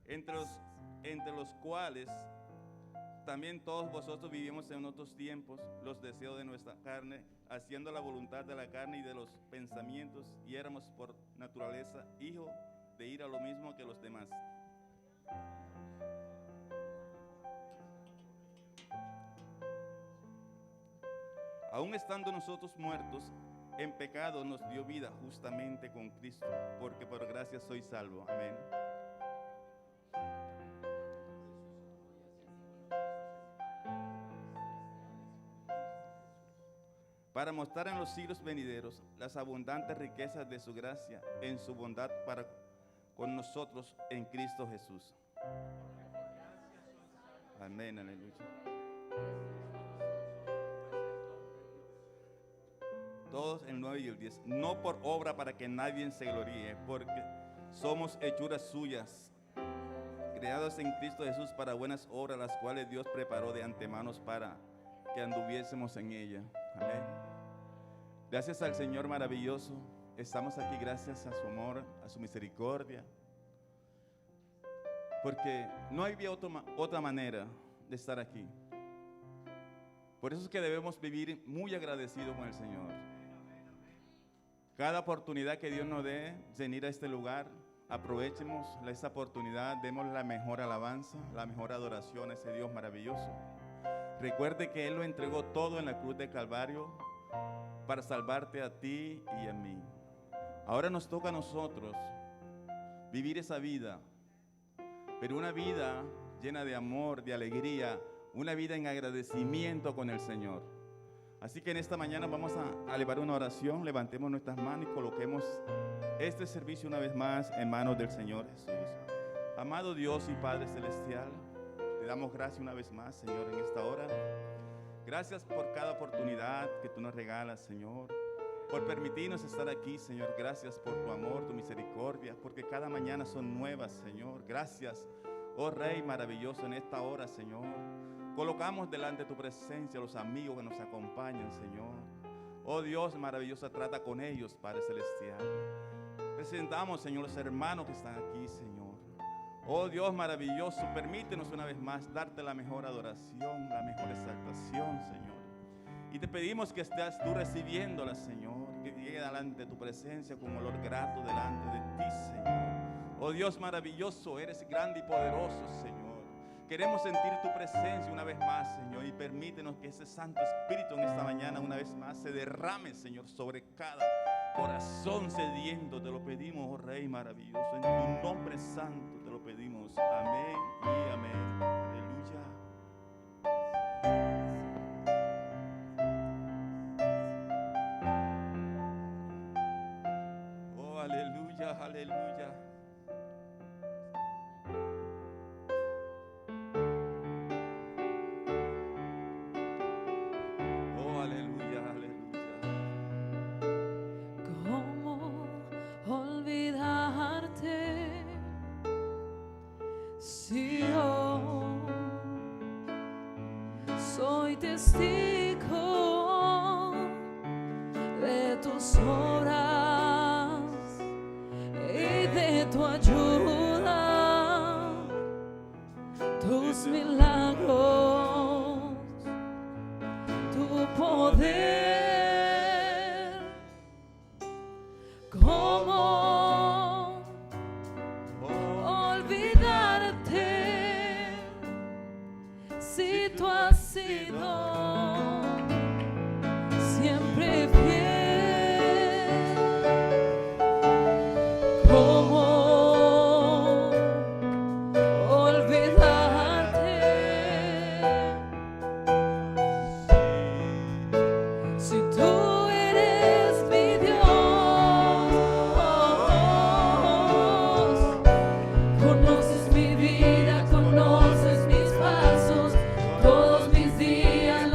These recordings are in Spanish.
entre los cuales también todos vosotros vivimos en otros tiempos, los deseos de nuestra carne, haciendo la voluntad de la carne y de los pensamientos, y éramos por naturaleza hijos de ir a lo mismo que los demás. Aún estando nosotros muertos en pecado, nos dio vida justamente con Cristo, porque por gracia soy salvo. Amén. Para mostrar en los siglos venideros las abundantes riquezas de su gracia en su bondad para con nosotros en Cristo Jesús. Amén, aleluya. Todos el 9 y el 10. No por obra para que nadie se gloríe, porque somos hechuras suyas, creados en Cristo Jesús para buenas obras, las cuales Dios preparó de antemano para que anduviésemos en ella. Amén. Gracias al Señor maravilloso. Estamos aquí gracias a su amor, a su misericordia, porque no había otra manera de estar aquí. Por eso es que debemos vivir muy agradecidos con el Señor. Cada oportunidad que Dios nos dé de venir a este lugar, aprovechemos esa oportunidad, demos la mejor alabanza, la mejor adoración a ese Dios maravilloso. Recuerde que Él lo entregó todo en la cruz de Calvario para salvarte a ti y a mí. Ahora nos toca a nosotros vivir esa vida, pero una vida llena de amor, de alegría, una vida en agradecimiento con el Señor. Así que en esta mañana vamos a elevar una oración, levantemos nuestras manos y coloquemos este servicio una vez más en manos del Señor Jesús. Amado Dios y Padre Celestial, te damos gracias una vez más, Señor, en esta hora. Gracias por cada oportunidad que tú nos regalas, Señor, por permitirnos estar aquí, Señor. Gracias por tu amor, tu misericordia, porque cada mañana son nuevas, Señor. Gracias, oh Rey maravilloso, en esta hora, Señor. Colocamos delante de tu presencia a los amigos que nos acompañan, Señor. Oh Dios maravilloso, trata con ellos, Padre Celestial. Presentamos, Señor, los hermanos que están aquí, Señor. Oh Dios maravilloso, permítenos una vez más darte la mejor adoración, la mejor exaltación, Señor. Y te pedimos que estés tú recibiéndola, Señor, que llegue delante de tu presencia con olor grato delante de ti, Señor. Oh Dios maravilloso, eres grande y poderoso, Señor. Queremos sentir tu presencia una vez más, Señor, y permítenos que ese Santo Espíritu en esta mañana una vez más se derrame, Señor, sobre cada corazón sediento. Te lo pedimos, oh Rey maravilloso, en tu nombre santo te lo pedimos. Amén y amén. Aleluya. Oh, aleluya, aleluya. Si yo soy testigo de tus obras y de tu ayuda, tus milagros, tu poder, ¿cómo si tú has sido siempre fiel? ¿Cómo olvidarte? Si tú eres mi Dios, conoces mi vida, conoces mis pasos. Todos mis días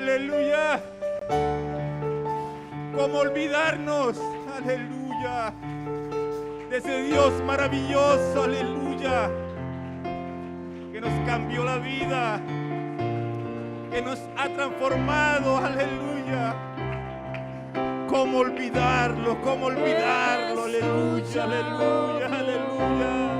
Aleluya. ¿Cómo olvidarnos? Aleluya. De ese Dios maravilloso, aleluya. Que nos cambió la vida. Que nos ha transformado, aleluya. ¿Cómo olvidarlo? ¿Cómo olvidarlo? Aleluya, aleluya, aleluya.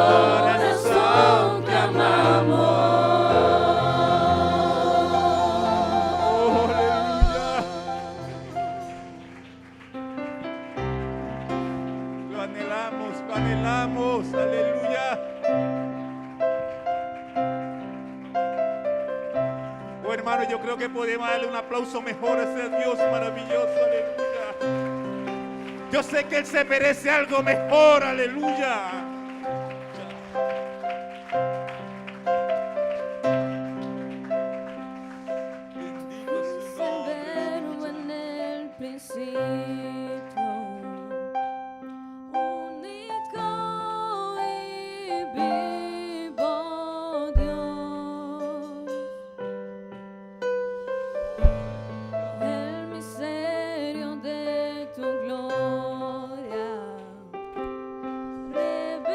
corazón clamamos. Oh, aleluya. Lo anhelamos, aleluya. Oh, hermano, yo creo que podemos darle un aplauso mejor a ese Dios maravilloso, aleluya. Yo sé que Él se merece algo mejor, aleluya. Bendigo su El nombre. verbo en el principio, único y vivo Dios, el misterio de tu gloria, revelado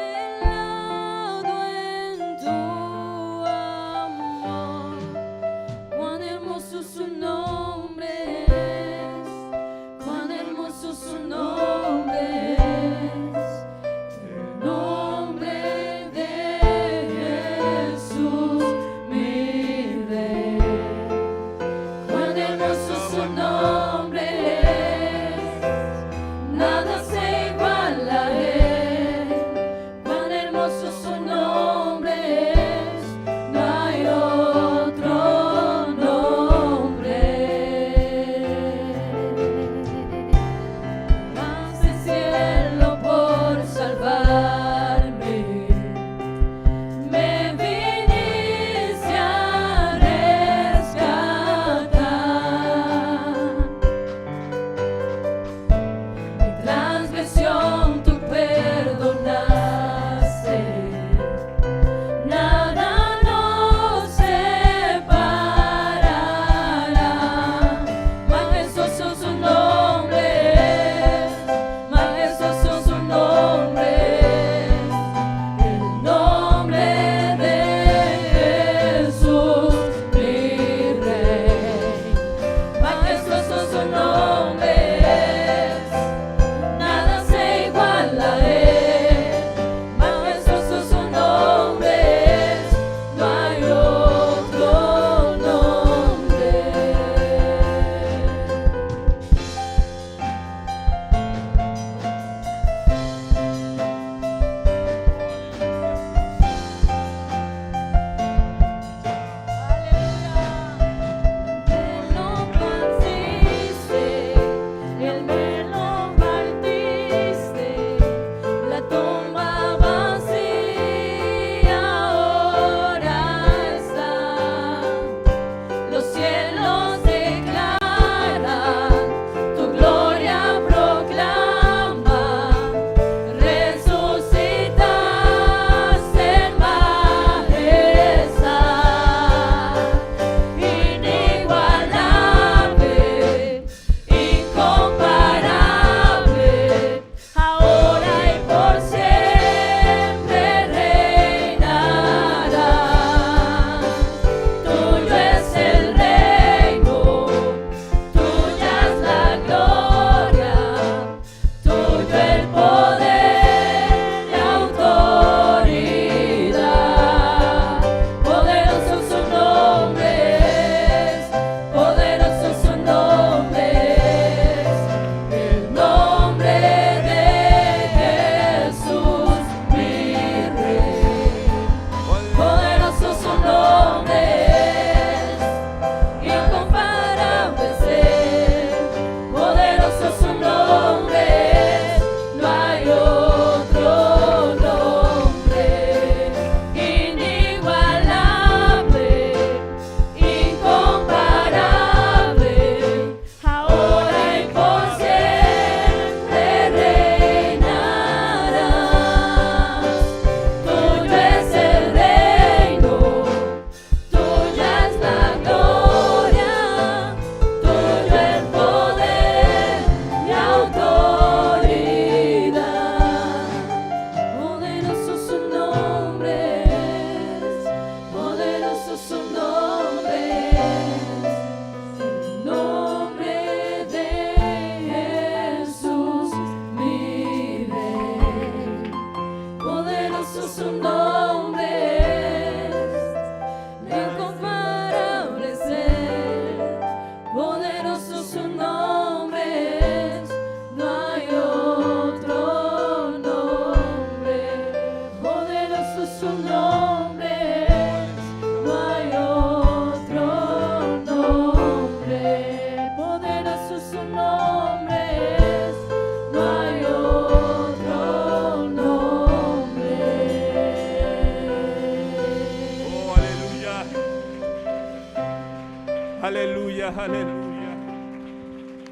Aleluya, aleluya.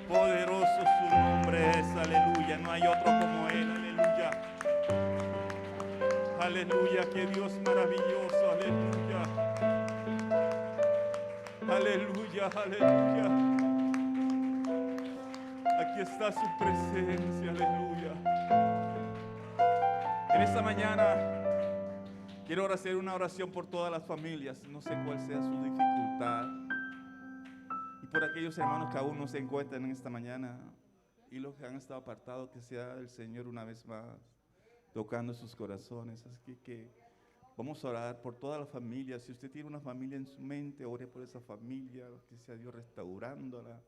Poderoso su nombre es, aleluya. No hay otro como Él, aleluya. Aleluya, que Dios maravilloso, aleluya. Aleluya, aleluya. Aquí está su presencia, aleluya. En esta mañana quiero hacer una oración por todas las familias. No sé cuál sea su dificultad. Y por aquellos hermanos que aún no se encuentran en esta mañana y los que han estado apartados, que sea el Señor una vez más tocando sus corazones. Así que vamos a orar por todas las familias. Si usted tiene una familia en su mente, ore por esa familia, que sea Dios restaurándola.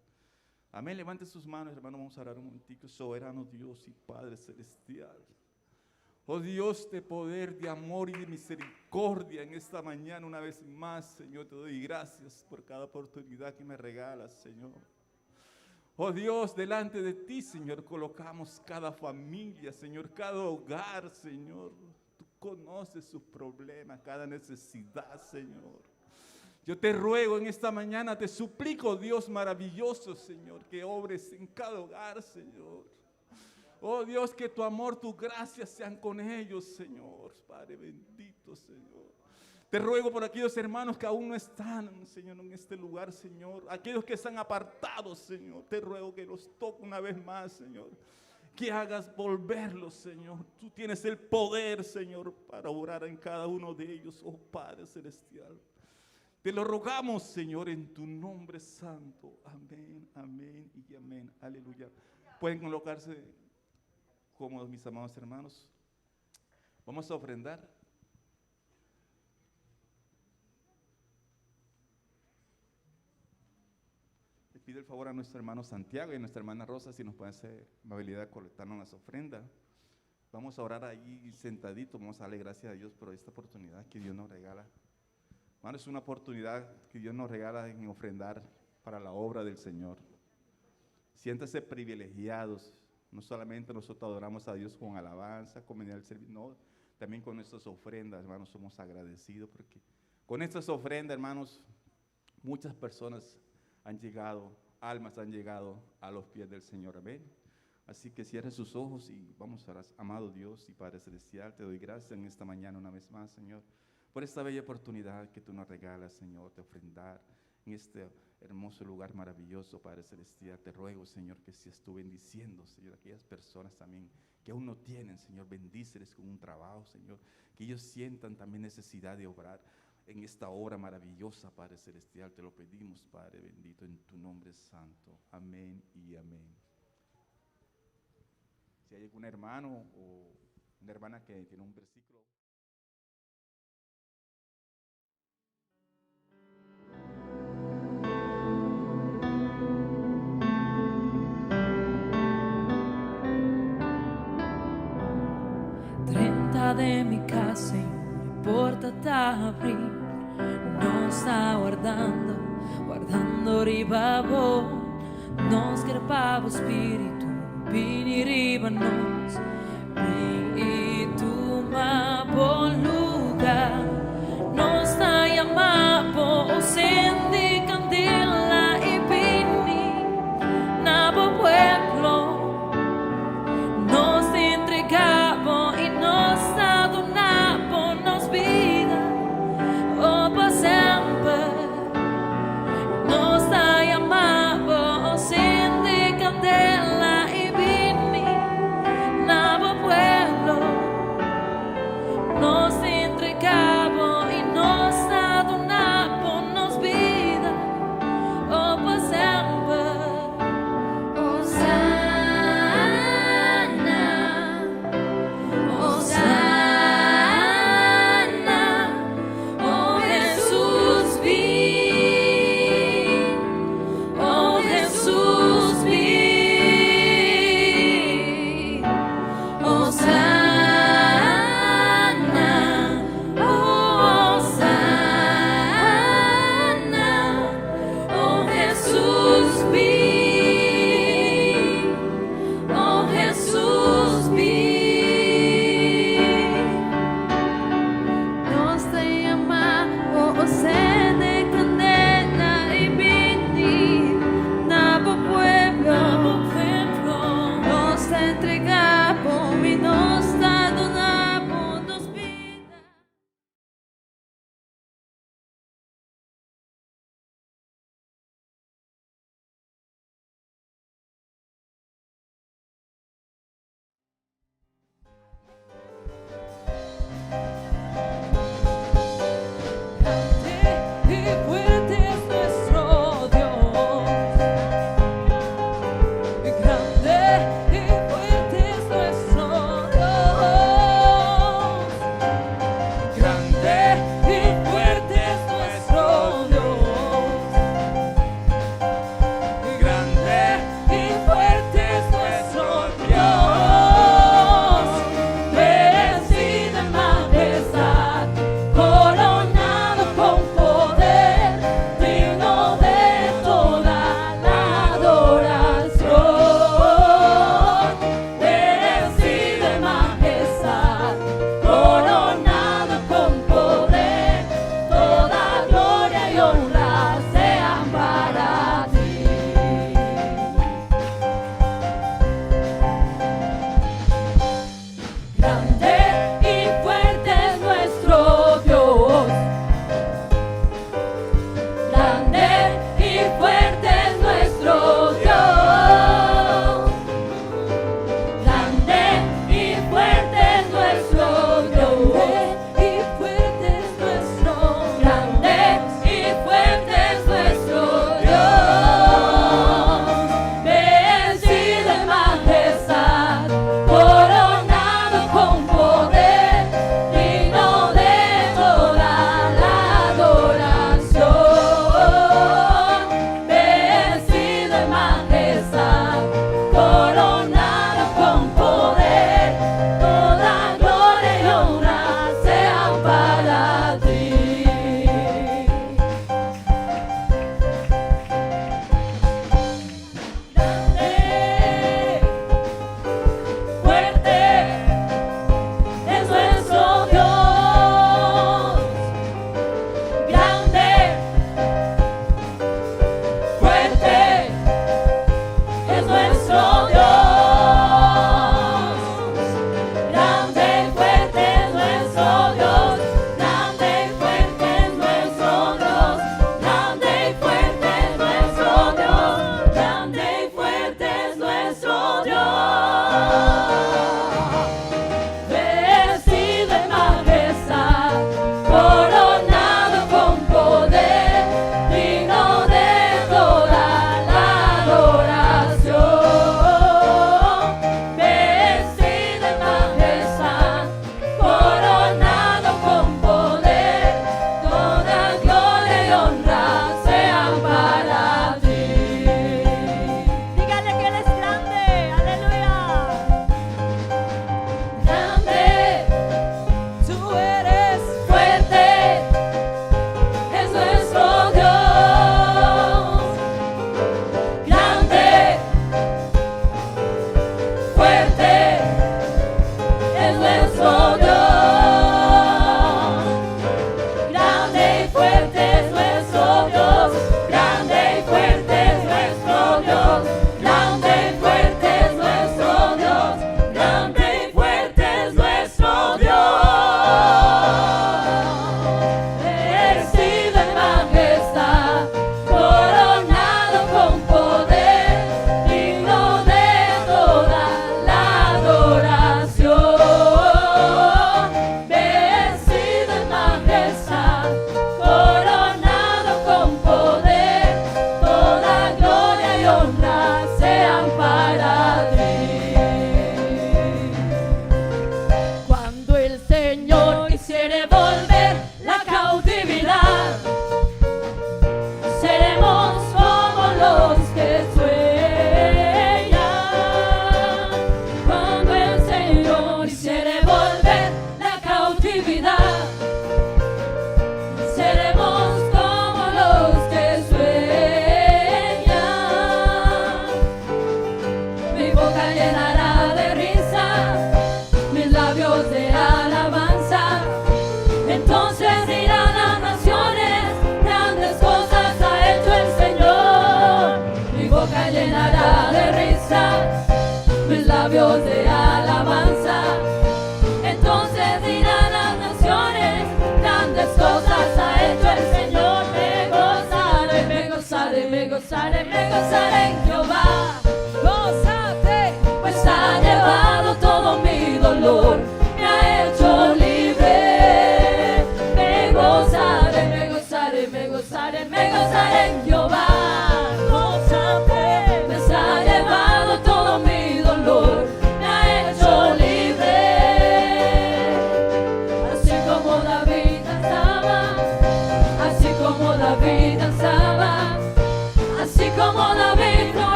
Amén. Levante sus manos, hermano. Vamos a orar un momentico. Soberano Dios y Padre celestial. Oh Dios de poder, de amor y de misericordia, en esta mañana una vez más, Señor, te doy gracias por cada oportunidad que me regalas, Señor. Oh Dios, delante de ti, Señor, colocamos cada familia, Señor, cada hogar, Señor. Tú conoces sus problemas, cada necesidad, Señor. Yo te ruego en esta mañana, te suplico, Dios maravilloso, Señor, que obres en cada hogar, Señor. Oh Dios, que tu amor, tu gracia sean con ellos, Señor. Padre bendito, Señor. Te ruego por aquellos hermanos que aún no están, Señor, en este lugar, Señor. Aquellos que están apartados, Señor. Te ruego que los toque una vez más, Señor. Que hagas volverlos, Señor. Tú tienes el poder, Señor, para obrar en cada uno de ellos, oh Padre celestial. Te lo rogamos, Señor, en tu nombre santo. Amén, amén y amén. Aleluya. Pueden colocarse cómodos, mis amados hermanos. Vamos a ofrendar. Le pido el favor a nuestro hermano Santiago y a nuestra hermana Rosa si nos pueden hacer amabilidad de colectarnos las ofrendas. Vamos a orar ahí sentaditos. Vamos a darle gracias a Dios por esta oportunidad que Dios nos regala. Hermano, es una oportunidad que Dios nos regala en ofrendar para la obra del Señor. Siéntanse privilegiados. No solamente nosotros adoramos a Dios con alabanza, con venir al servicio, no, también con nuestras ofrendas, hermanos, somos agradecidos porque con estas ofrendas, hermanos, muchas personas han llegado, almas han llegado a los pies del Señor, amén. Así que cierre sus ojos y vamos a orar. Amado Dios y Padre Celestial, te doy gracias en esta mañana una vez más, Señor, por esta bella oportunidad que tú nos regalas, Señor, de ofrendar en este hermoso lugar maravilloso, Padre Celestial. Te ruego, Señor, que si estuve bendiciendo, Señor, a aquellas personas también que aún no tienen, Señor, bendíceles con un trabajo, Señor, que ellos sientan también necesidad de obrar en esta obra maravillosa, Padre Celestial. Te lo pedimos, Padre bendito, en tu nombre santo. Amén y amén. Si hay algún hermano o una hermana que tiene un versículo. De mi casa y una porta da aprire, non sta guardando ribabo, non scherpavo spirito, pini riba nos, e tu ma buon lugar, non stai amapo, sendi candela e pini, nabo pueblo, nos entregamos y nos adornamos, nos vida, oh por siempre, nos dai amabo, sende candela y vini, nabo pueblo, nos entregamos y nos adornamos, nos vida, oh por siempre, oh se de candela y vino.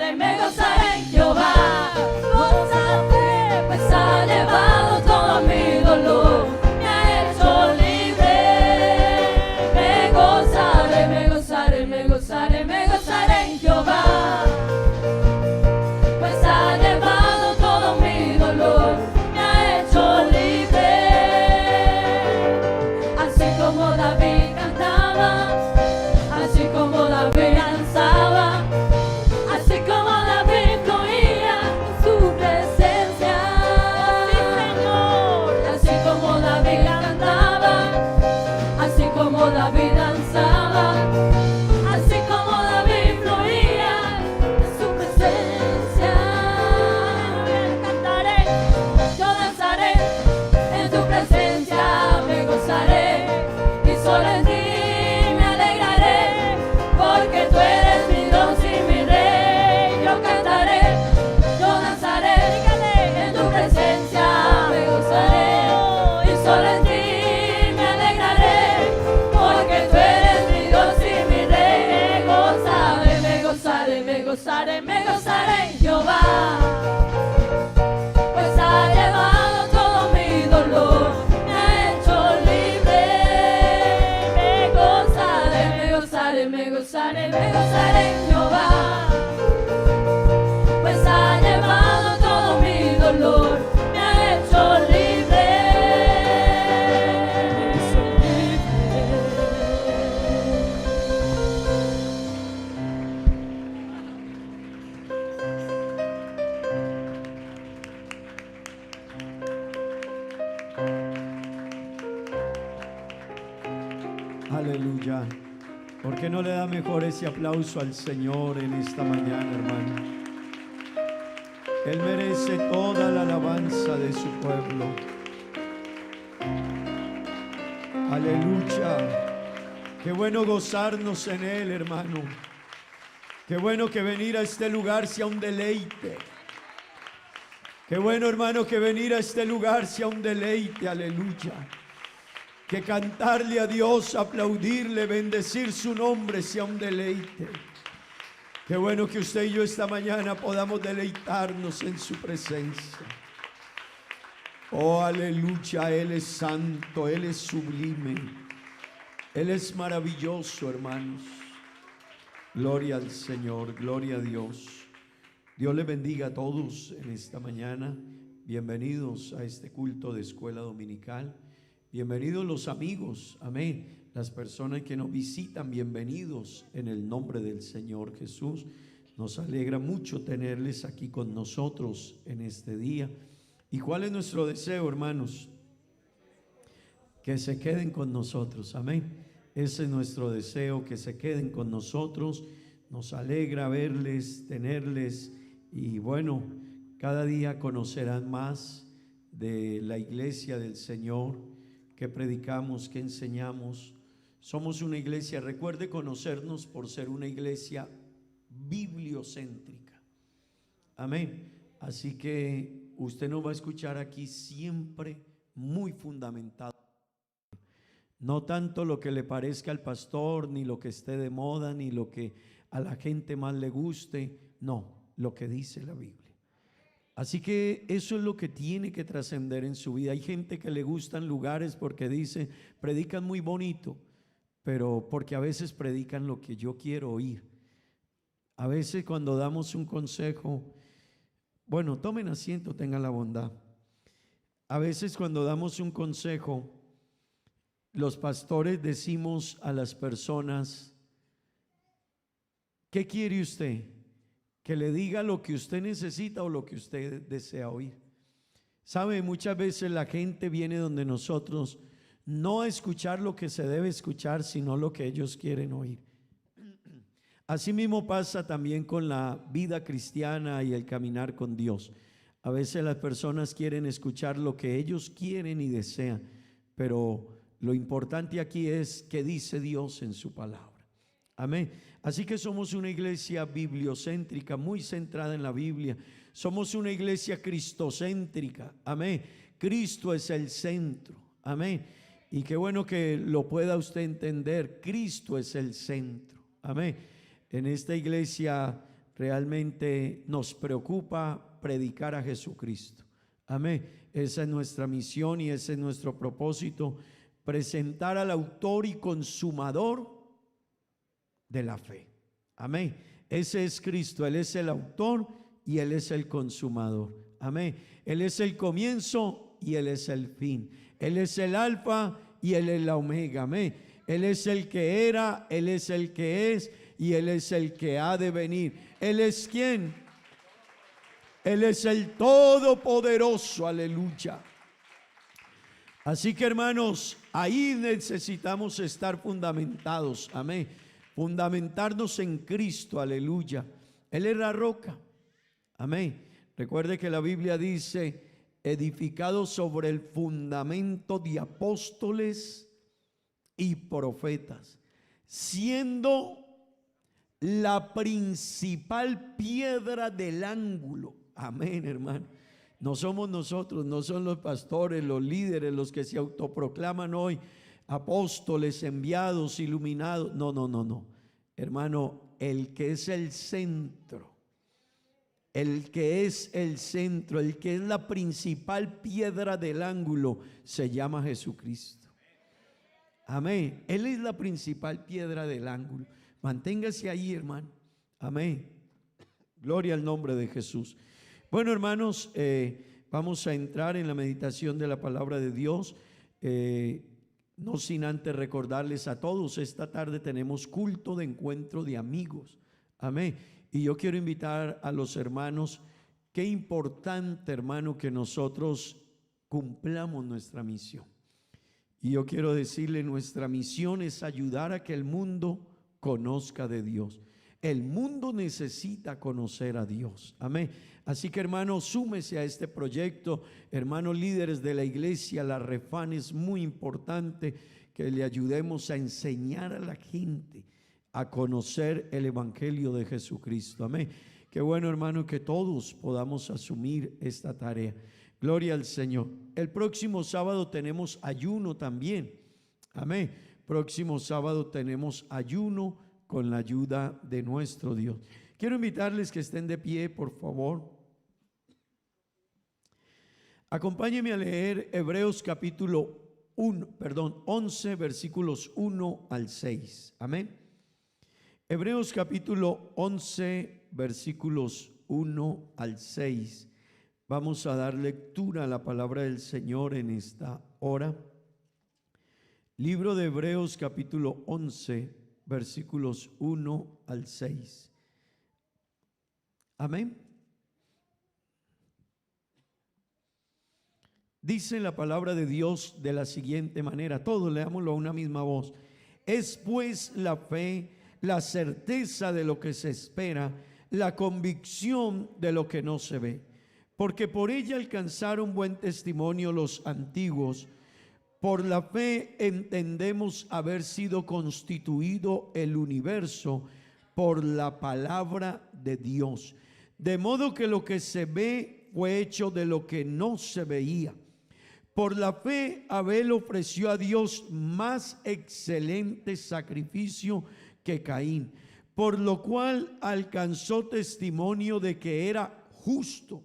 gozaré, me gozaré en Jehová. Gózate, pues ha llevado todo mi dolor, me ha hecho libre. Me gozaré, me gozaré, me gozaré, me gozaré en Jehová. Pues ha llevado todo mi dolor, me ha hecho libre. Así como David cantaba, así como David danzaba, así como David fluía en su presencia. Sí, Señor. Así como David cantaba, así como David danzaba, así como David fluía en su presencia. Cantaré, yo danzaré en tu presencia, me gozaré y solo en ti me alegraré, porque tú eres mi Dios y mi Rey. Yo cantaré, yo danzaré en tu presencia, me gozaré y solo en ti me alegraré, porque tú eres mi Dios y mi Rey. Me gozaré, me gozaré, me gozaré, me gozaré en Jehová. Pues ha llevado todo mi dolor, me ha hecho libre. Me gozaré, me gozaré, me gozaré, me gozaré en Jehová. Pues ha llevado todo mi dolor, me ha hecho libre. Soy libre. Aleluya. ¿Por qué no le da mejor ese aplauso al Señor en esta mañana, hermano? Él merece toda la alabanza de su pueblo. Aleluya. Qué bueno gozarnos en Él, hermano. Qué bueno que venir a este lugar sea un deleite. Qué bueno, hermano, que venir a este lugar sea un deleite. Aleluya. Que cantarle a Dios, aplaudirle, bendecir su nombre sea un deleite. Qué bueno que usted y yo esta mañana podamos deleitarnos en su presencia. Oh, aleluya, Él es santo, Él es sublime, Él es maravilloso, hermanos. Gloria al Señor, gloria a Dios. Dios les bendiga a todos en esta mañana. Bienvenidos a este culto de escuela dominical. Bienvenidos los amigos, amén. Las personas que nos visitan, bienvenidos en el nombre del Señor Jesús. Nos alegra mucho tenerles aquí con nosotros en este día. ¿Y cuál es nuestro deseo, hermanos? Que se queden con nosotros, amén. Ese es nuestro deseo, que se queden con nosotros. Nos alegra verles, tenerles, y bueno, cada día conocerán más de la iglesia del Señor, que predicamos, que enseñamos. Somos una iglesia, recuerde conocernos por ser una iglesia bibliocéntrica, amén. Así que usted nos va a escuchar aquí siempre muy fundamentado, no tanto lo que le parezca al pastor, ni lo que esté de moda, ni lo que a la gente más le guste, no, lo que dice la Biblia. Así que eso es lo que tiene que trascender en su vida. Hay gente que le gustan lugares porque dice, predican muy bonito, pero porque a veces predican lo que yo quiero oír. A veces cuando damos un consejo, bueno, tomen asiento, tengan la bondad. A veces cuando damos un consejo, los pastores decimos a las personas, ¿qué quiere usted? Que le diga lo que usted necesita o lo que usted desea oír. Sabe, muchas veces la gente viene donde nosotros no a escuchar lo que se debe escuchar, sino lo que ellos quieren oír. Así mismo pasa también con la vida cristiana y el caminar con Dios. A veces las personas quieren escuchar lo que ellos quieren y desean, pero lo importante aquí es qué dice Dios en su palabra. Amén. Así que somos una iglesia bibliocéntrica, muy centrada en la Biblia. Somos una iglesia cristocéntrica. Amén. Cristo es el centro. Amén. Y qué bueno que lo pueda usted entender. Cristo es el centro. Amén. En esta iglesia realmente nos preocupa predicar a Jesucristo. Amén. Esa es nuestra misión y ese es nuestro propósito, presentar al autor y consumador de la fe. Amén. Ese es Cristo, Él es el autor y Él es el consumador. Amén. Él es el comienzo y Él es el fin. Él es el alfa y Él es la omega. Amén. Él es el que era, Él es el que es y Él es el que ha de venir. Él es ¿quién? Él es el Todopoderoso. Aleluya. Así que, hermanos, ahí necesitamos estar fundamentados. Amén. Fundamentarnos en Cristo. Aleluya. Él es la roca. Amén. Recuerde que la Biblia dice: edificado sobre el fundamento de apóstoles y profetas, siendo la principal piedra del ángulo. Amén, hermano. No somos nosotros, no son los pastores, los líderes, los que se autoproclaman hoy apóstoles, enviados, iluminados. No, no, no, no. Hermano, el que es el centro, el que es el centro, el que es la principal piedra del ángulo, se llama Jesucristo. Amén. Él es la principal piedra del ángulo. Manténgase ahí, hermano. Amén. Gloria al nombre de Jesús. Bueno, hermanos, vamos a entrar en la meditación de la palabra de Dios. No sin antes recordarles a todos, esta tarde tenemos culto de encuentro de amigos. Amén. Y yo quiero invitar a los hermanos, qué importante, hermano, que nosotros cumplamos nuestra misión. Y yo quiero decirle, nuestra misión es ayudar a que el mundo conozca de Dios. El mundo necesita conocer a Dios. Amén. Así que, hermano, súmese a este proyecto. Hermanos líderes de la iglesia, la Refan, es muy importante que le ayudemos a enseñar a la gente a conocer el evangelio de Jesucristo. Amén. Qué bueno, hermano, que todos podamos asumir esta tarea. Gloria al Señor. El próximo sábado tenemos ayuno también. Amén. Próximo sábado tenemos ayuno con la ayuda de nuestro Dios. Quiero invitarles que estén de pie, por favor. Acompáñenme a leer Hebreos capítulo 11, versículos 1 al 6. Amén. Hebreos capítulo 11, versículos 1 al 6. Vamos a dar lectura a la palabra del Señor en esta hora. Libro de Hebreos capítulo 11, versículos 1 al 6. Amén. Dice la palabra de Dios de la siguiente manera, todos leámoslo a una misma voz. Es pues la fe, la certeza de lo que se espera, la convicción de lo que no se ve, porque por ella alcanzaron buen testimonio los antiguos. Por la fe entendemos haber sido constituido el universo por la palabra de Dios, de modo que lo que se ve fue hecho de lo que no se veía. Por la fe Abel ofreció a Dios más excelente sacrificio que Caín, por lo cual alcanzó testimonio de que era justo,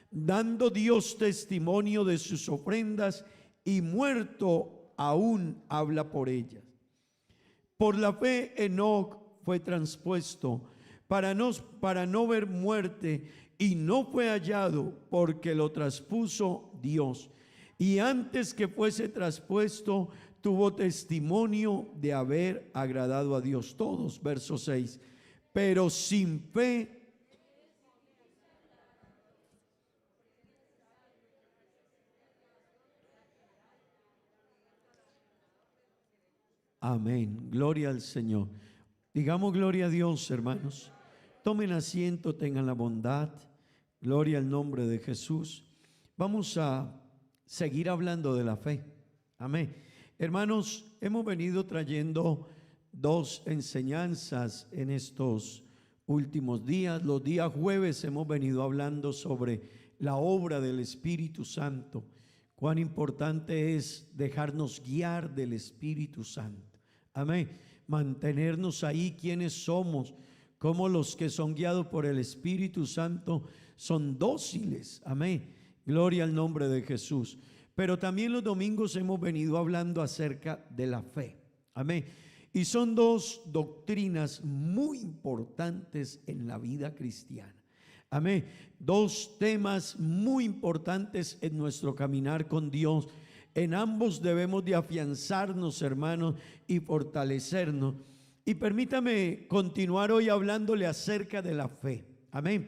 dando Dios testimonio de sus ofrendas, y muerto aún habla por ellas. Por la fe Enoc fue transpuesto para no ver muerte, y no fue hallado porque lo traspuso Dios. Y antes que fuese traspuesto, tuvo testimonio de haber agradado a Dios. Todos, verso 6. Pero sin fe amén. Gloria al Señor. Digamos gloria a Dios, hermanos. Tomen asiento, tengan la bondad. Gloria al nombre de Jesús. Vamos a seguir hablando de la fe. Amén. Hermanos, hemos venido trayendo dos enseñanzas en estos últimos días. Los días jueves hemos venido hablando sobre la obra del Espíritu Santo. Cuán importante es dejarnos guiar del Espíritu Santo. Amén. Mantenernos ahí quienes somos, como los que son guiados por el Espíritu Santo son dóciles. Amén. Gloria al nombre de Jesús. Pero también los domingos hemos venido hablando acerca de la fe. Amén. Y son dos doctrinas muy importantes en la vida cristiana. Amén. Dos temas muy importantes en nuestro caminar con Dios. En ambos debemos de afianzarnos, hermanos, y fortalecernos. Y permítame continuar hoy hablándole acerca de la fe. Amén.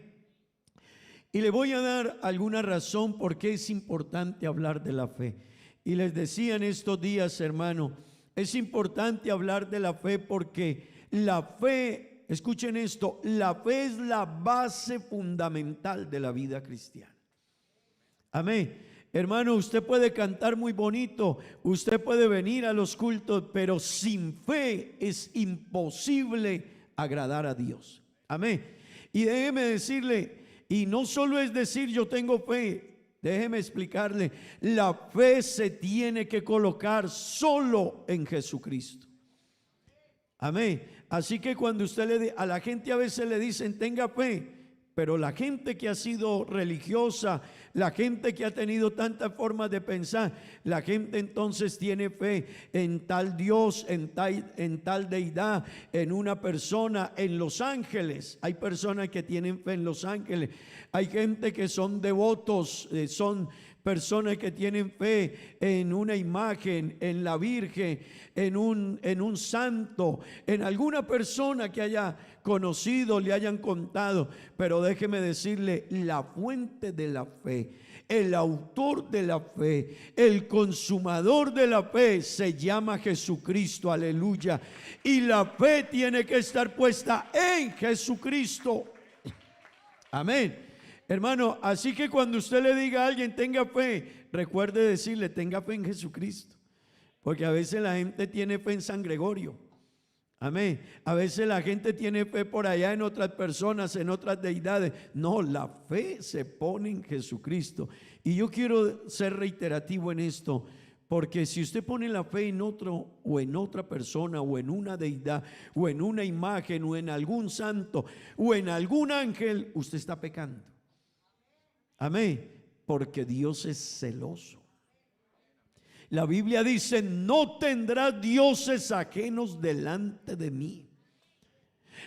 Y le voy a dar alguna razón por qué es importante hablar de la fe. Y les decía en estos días, hermano, es importante hablar de la fe porque la fe, escuchen esto, la fe es la base fundamental de la vida cristiana. Amén. Hermano, usted puede cantar muy bonito, usted puede venir a los cultos, pero sin fe es imposible agradar a Dios. Amén. Y déjeme decirle, y no solo es decir yo tengo fe, déjeme explicarle, la fe se tiene que colocar solo en Jesucristo. Amén. Así que cuando usted a la gente a veces le dicen tenga fe, pero la gente que ha sido religiosa, la gente que ha tenido tantas formas de pensar, la gente entonces tiene fe en tal Dios, en tal deidad, en una persona, en los ángeles. Hay personas que tienen fe en los ángeles. Hay gente que son devotos, son personas que tienen fe en una imagen, en la Virgen, en un santo, en alguna persona que haya conocido, le hayan contado. Pero déjeme decirle, la fuente de la fe, el autor de la fe, el consumador de la fe se llama Jesucristo, aleluya. Y la fe tiene que estar puesta en Jesucristo. Amén. Hermano, así que cuando usted le diga a alguien tenga fe, recuerde decirle tenga fe en Jesucristo. Porque a veces la gente tiene fe en San Gregorio. Amén. A veces la gente tiene fe por allá en otras personas, en otras deidades. No, la fe se pone en Jesucristo. Y yo quiero ser reiterativo en esto, porque si usted pone la fe en otro o en otra persona o en una deidad o en una imagen o en algún santo o en algún ángel, usted está pecando. Amén. Porque Dios es celoso. La Biblia dice, no tendrás dioses ajenos delante de mí.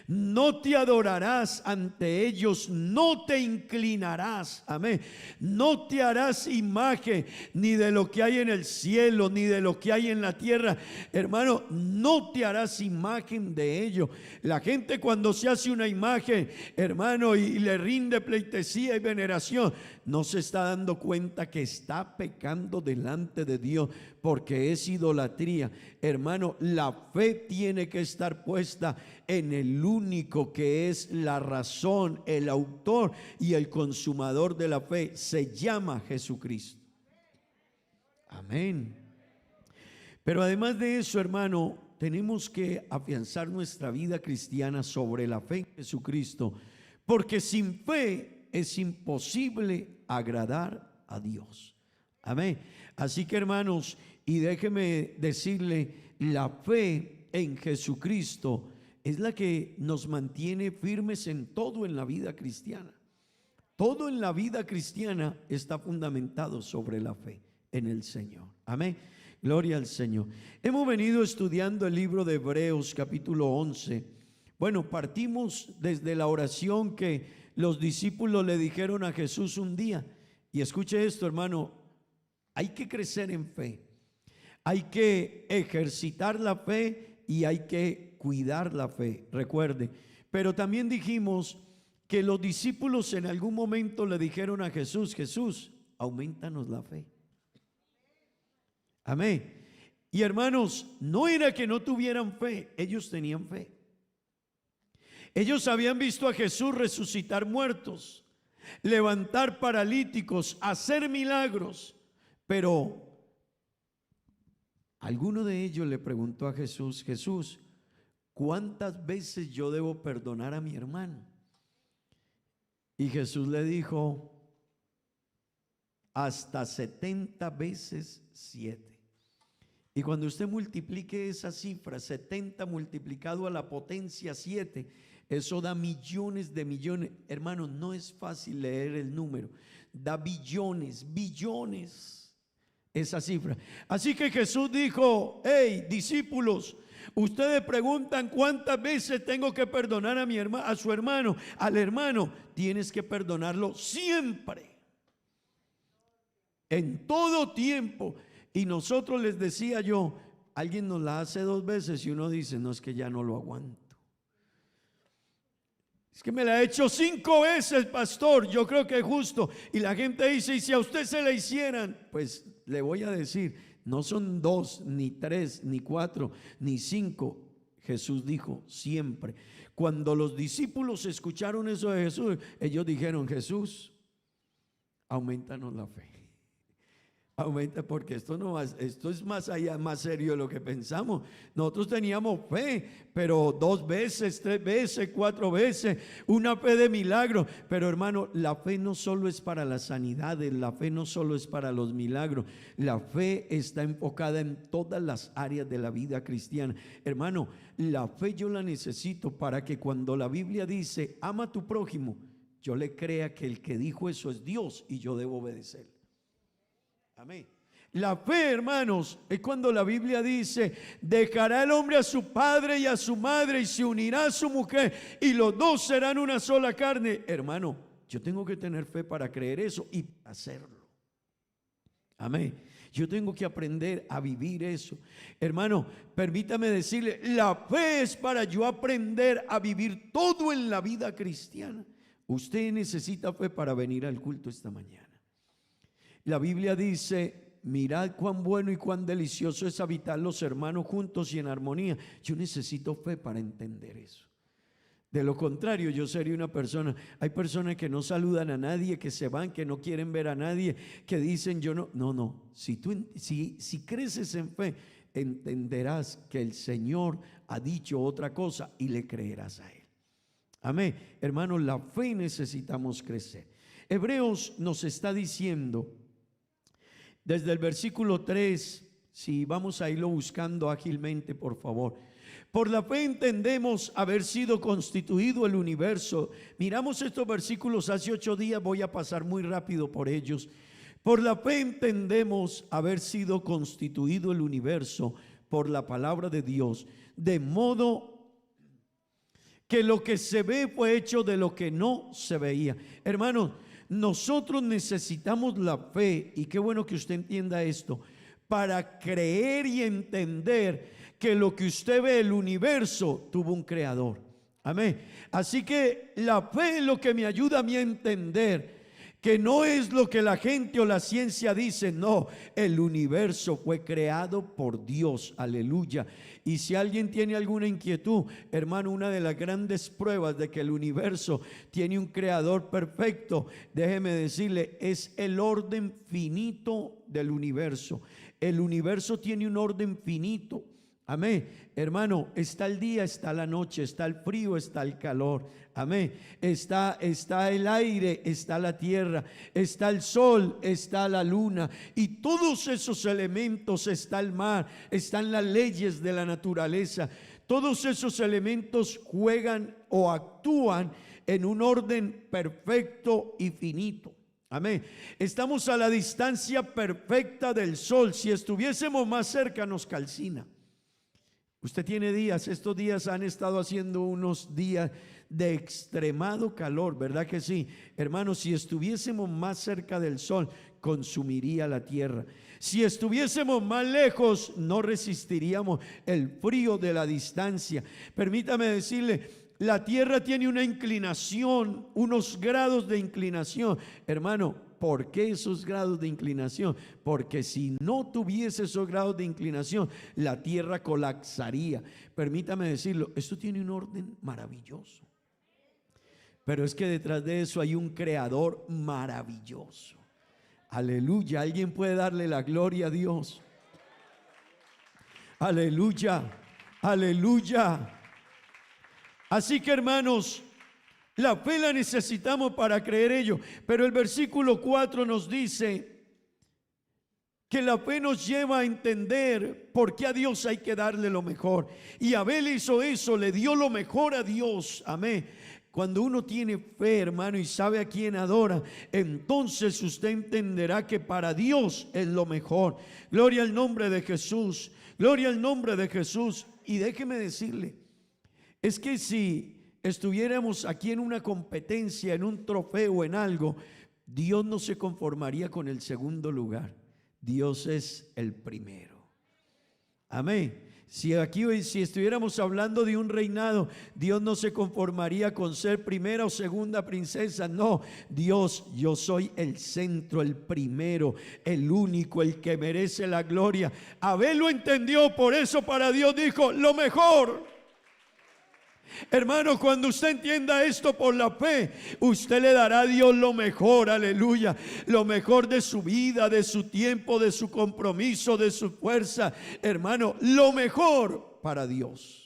No te adorarás ante ellos, no te inclinarás, amén. No te harás imagen ni de lo que hay en el cielo, ni de lo que hay en la tierra. Hermano, no te harás imagen de ello. La gente cuando se hace una imagen, hermano, y le rinde pleitesía y veneración, no se está dando cuenta que está pecando delante de Dios, porque es idolatría. Hermano, la fe tiene que estar puesta en el único que es la razón, el autor y el consumador de la fe. Se llama Jesucristo. Amén. Pero además de eso, hermano, tenemos que afianzar nuestra vida cristiana sobre la fe en Jesucristo, porque sin fe es imposible agradar a Dios. Amén. Así que, hermanos, y déjeme decirle, la fe en Jesucristo es la que nos mantiene firmes en todo en la vida cristiana. Todo en la vida cristiana está fundamentado sobre la fe en el Señor. Amén. Gloria al Señor. Hemos venido estudiando el libro de Hebreos capítulo 11. Bueno, partimos desde la oración que los discípulos le dijeron a Jesús un día. Y escuche esto, hermano, hay que crecer en fe. Hay que ejercitar la fe y hay que cuidar la fe, recuerde. Pero también dijimos que los discípulos en algún momento le dijeron a Jesús, Jesús, aumentanos la fe. Amén. Y hermanos, no era que no tuvieran fe, ellos tenían fe. Ellos habían visto a Jesús resucitar muertos, levantar paralíticos, hacer milagros, pero alguno de ellos le preguntó a Jesús, Jesús, ¿cuántas veces yo debo perdonar a mi hermano? Y Jesús le dijo, hasta 70 veces 7. Y cuando usted multiplique esa cifra, 70 multiplicado a la potencia 7, Eso da millones de millones. Hermanos, no es fácil leer el número. Da billones, billones esa cifra. Así que Jesús dijo: hey, discípulos, ustedes preguntan cuántas veces tengo que perdonar a mi hermano, a su hermano, al hermano. Tienes que perdonarlo siempre, en todo tiempo. Y nosotros, les decía yo, alguien nos la hace 2 veces y uno dice: no, es que ya no lo aguanto. Es que me la ha hecho 5 veces, pastor. Yo creo que es justo. Y la gente dice: y si a usted se la hicieran, pues le voy a decir, no son 2, ni 3, ni 4, ni 5. Jesús dijo siempre. Cuando los discípulos escucharon eso de Jesús, ellos dijeron: Jesús, aumentanos la fe. Aumenta, porque esto es más allá, más serio de lo que pensamos. Nosotros teníamos fe, pero 2 veces, 3 veces, 4 veces, una fe de milagro. Pero hermano, la fe no solo es para las sanidades, la fe no solo es para los milagros. La fe está enfocada en todas las áreas de la vida cristiana. Hermano, la fe yo la necesito para que cuando la Biblia dice: ama a tu prójimo, yo le crea que el que dijo eso es Dios y yo debo obedecer. Amén. La fe, hermanos, es cuando la Biblia dice: dejará el hombre a su padre y a su madre y se unirá a su mujer y los 2 serán una sola carne. Hermano, yo tengo que tener fe para creer eso y hacerlo. Amén. Yo tengo que aprender a vivir eso. Hermano, permítame decirle, la fe es para yo aprender a vivir todo en la vida cristiana. Usted necesita fe para venir al culto esta mañana. La Biblia dice: mirad cuán bueno y cuán delicioso es habitar los hermanos juntos y en armonía. Yo necesito fe para entender eso. De lo contrario, yo sería una persona. Hay personas que no saludan a nadie, que se van, que no quieren ver a nadie, que dicen yo no. No. Si creces en fe, entenderás que el Señor ha dicho otra cosa y le creerás a Él. Amén. Hermanos, la fe necesitamos crecer. Hebreos nos está diciendo, desde el versículo 3, si vamos a irlo buscando ágilmente, por favor. Por la fe entendemos haber sido constituido el universo. Miramos estos versículos hace 8 días, voy a pasar muy rápido por ellos. Por la fe entendemos haber sido constituido el universo por la palabra de Dios, de modo que lo que se ve fue hecho de lo que no se veía. Hermanos, nosotros necesitamos la fe, y qué bueno que usted entienda esto, para creer y entender que lo que usted ve, el universo, tuvo un creador. Amén. Así que la fe es lo que me ayuda a mí a entender que no es lo que la gente o la ciencia dice. No, el universo fue creado por Dios. Aleluya. Y si alguien tiene alguna inquietud, hermano, una de las grandes pruebas de que el universo tiene un creador perfecto, déjeme decirle, es el orden finito del universo. El universo tiene un orden finito. Amén. Hermano, está el día, está la noche, está el frío, está el calor. Amén. Está el aire, está la tierra, está el sol, está la luna, y todos esos elementos, está el mar, están las leyes de la naturaleza. Todos esos elementos juegan o actúan en un orden perfecto y finito. Amén. Estamos a la distancia perfecta del sol. Si estuviésemos más cerca nos calcina. Usted tiene días, estos días han estado haciendo unos días de extremado calor, ¿verdad que sí? Hermanos, si estuviésemos más cerca del sol, consumiría la tierra. Si estuviésemos más lejos, no resistiríamos el frío de la distancia. Permítame decirle, la tierra tiene una inclinación, unos grados de inclinación. Hermano, ¿por qué esos grados de inclinación? Porque si no tuviese esos grados de inclinación, la tierra colapsaría. Permítame decirlo, esto tiene un orden maravilloso. Pero es que detrás de eso hay un creador maravilloso. Aleluya, alguien puede darle la gloria a Dios. Aleluya, aleluya. Así que hermanos, la fe la necesitamos para creer ello. Pero el versículo 4 nos dice que la fe nos lleva a entender por qué a Dios hay que darle lo mejor. Y Abel hizo eso, le dio lo mejor a Dios. Amén. Cuando uno tiene fe, hermano, y sabe a quién adora, entonces usted entenderá que para Dios es lo mejor. Gloria al nombre de Jesús. Gloria al nombre de Jesús. Y déjeme decirle, es que si estuviéramos aquí en una competencia, en un trofeo, en algo, Dios no se conformaría con el segundo lugar. Dios es el primero. Amén. Si estuviéramos hablando de un reinado, Dios no se conformaría con ser primera o segunda princesa. No, Dios, yo soy el centro, el primero, el único, el que merece la gloria. Abel lo entendió, por eso para Dios dijo, lo mejor. Hermano, cuando usted entienda esto por la fe, usted le dará a Dios lo mejor, aleluya, lo mejor de su vida, de su tiempo, de su compromiso, de su fuerza. Hermano, lo mejor para Dios.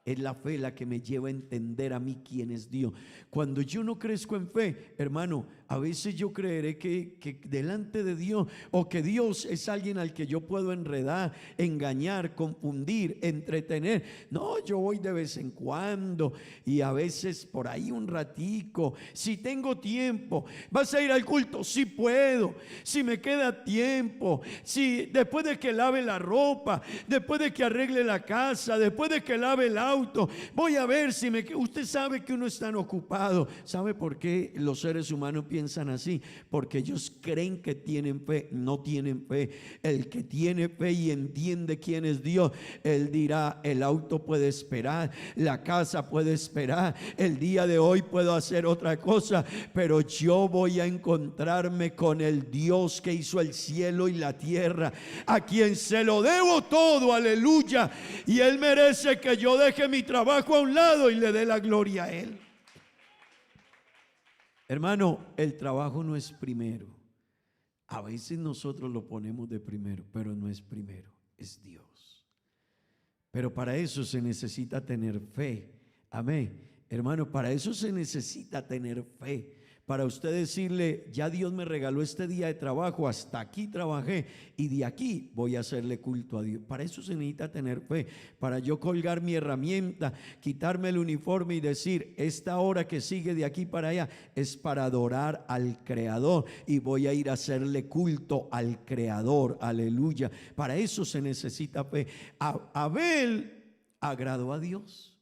Es la fe la que me lleva a entender a mí quién es Dios. Cuando yo no crezco en fe, hermano, a veces yo creeré que delante de Dios, o que Dios es alguien al que yo puedo enredar, engañar, confundir, entretener. No, yo voy de vez en cuando y a veces por ahí un ratico. Si tengo tiempo, ¿vas a ir al culto? Si puedo, si me queda tiempo, si después de que lave la ropa, después de que arregle la casa, después de que lave el auto, voy a ver si me... Usted sabe que uno es tan ocupado. ¿Sabe por qué los seres humanos piensan así? Porque ellos creen que tienen fe. No tienen fe. El que tiene fe y entiende quién es Dios, él dirá, el auto puede esperar, la casa puede esperar, el día de hoy puedo hacer otra cosa, pero yo voy a encontrarme con el Dios que hizo el cielo y la tierra, a quien se lo debo todo, aleluya, y él merece que yo deje mi trabajo a un lado y le dé la gloria a él. Hermano, el trabajo no es primero. A veces nosotros lo ponemos de primero, pero no es primero, es Dios. Pero para eso se necesita tener fe. Amén. Hermano, para eso se necesita tener fe. Para usted decirle, ya Dios me regaló este día de trabajo, hasta aquí trabajé y de aquí voy a hacerle culto a Dios. Para eso se necesita tener fe. Para yo colgar mi herramienta, quitarme el uniforme y decir, esta hora que sigue de aquí para allá es para adorar al Creador y voy a ir a hacerle culto al Creador. Aleluya. Para eso se necesita fe. Abel agradó a Dios.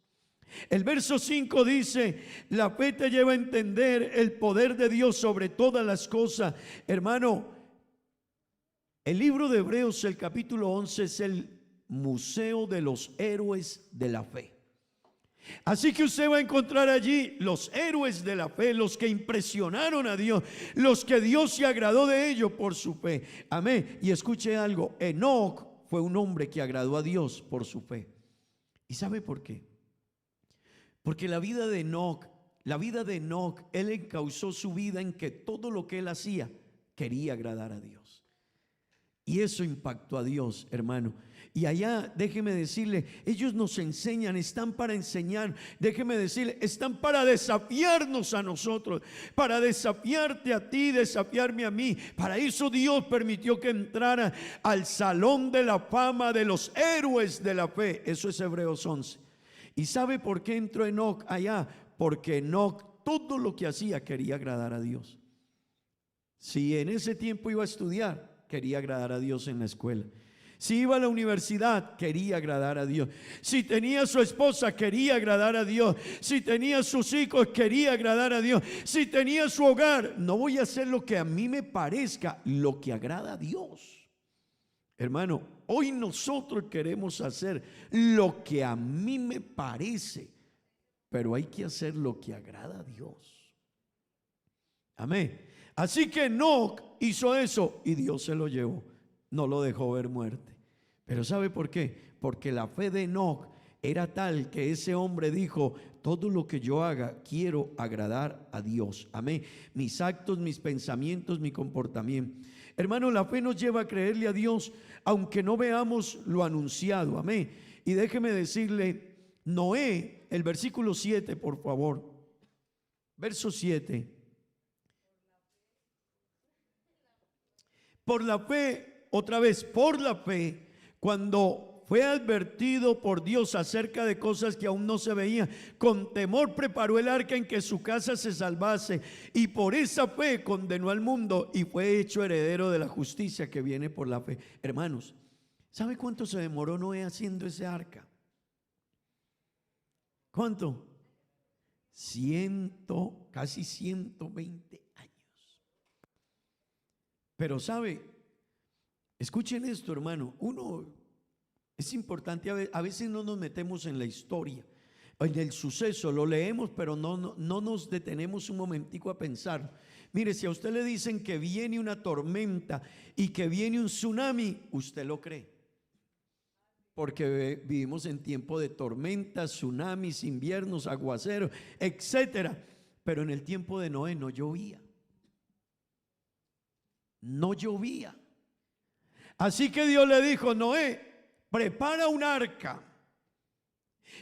El verso 5 dice, la fe te lleva a entender el poder de Dios sobre todas las cosas. Hermano, el libro de Hebreos, el capítulo 11, es el museo de los héroes de la fe. Así que usted va a encontrar allí los héroes de la fe, los que impresionaron a Dios, los que Dios se agradó de ellos por su fe. Amén. Y escuche algo, Enoc fue un hombre que agradó a Dios por su fe. ¿Y sabe por qué? Porque la vida de Enoc, él encauzó su vida en que todo lo que él hacía quería agradar a Dios. Y eso impactó a Dios, hermano. Y allá, déjeme decirle, ellos nos enseñan, están para enseñar, déjeme decirle, están para desafiarnos a nosotros, para desafiarte a ti, desafiarme a mí. Para eso Dios permitió que entrara al salón de la fama de los héroes de la fe. Eso es Hebreos 11. ¿Y sabe por qué entró Enoc allá? Porque Enoc todo lo que hacía quería agradar a Dios. Si en ese tiempo iba a estudiar, quería agradar a Dios en la escuela. Si iba a la universidad, quería agradar a Dios. Si tenía su esposa, quería agradar a Dios. Si tenía sus hijos, quería agradar a Dios. Si tenía su hogar, no voy a hacer lo que a mí me parezca, lo que agrada a Dios. Hermano, hoy nosotros queremos hacer lo que a mí me parece, pero hay que hacer lo que agrada a Dios. Amén. Así que Enoc hizo eso y Dios se lo llevó, no lo dejó ver muerte. Pero ¿sabe por qué? Porque la fe de Enoc era tal que ese hombre dijo, todo lo que yo haga, quiero agradar a Dios. Amén. Mis actos, mis pensamientos, mi comportamiento. Hermano, la fe nos lleva a creerle a Dios, aunque no veamos lo anunciado. Amén. Y déjeme decirle, Noé, el versículo 7, por favor. Verso 7. Por la fe otra vez, por la fe, cuando fue advertido por Dios acerca de cosas que aún no se veían, con temor preparó el arca en que su casa se salvase, y por esa fe condenó al mundo y fue hecho heredero de la justicia que viene por la fe. Hermanos, ¿sabe cuánto se demoró Noé haciendo ese arca? ¿Cuánto? Casi 120 años. Pero sabe, escuchen esto, hermano, es importante, a veces no nos metemos en la historia, en el suceso, lo leemos, pero no nos detenemos un momentico a pensar. Mire, si a usted le dicen que viene una tormenta y que viene un tsunami, usted lo cree. Porque vivimos en tiempo de tormentas, tsunamis, inviernos, aguaceros, etcétera. Pero en el tiempo de Noé no llovía. No llovía. Así que Dios le dijo: Noé, prepara un arca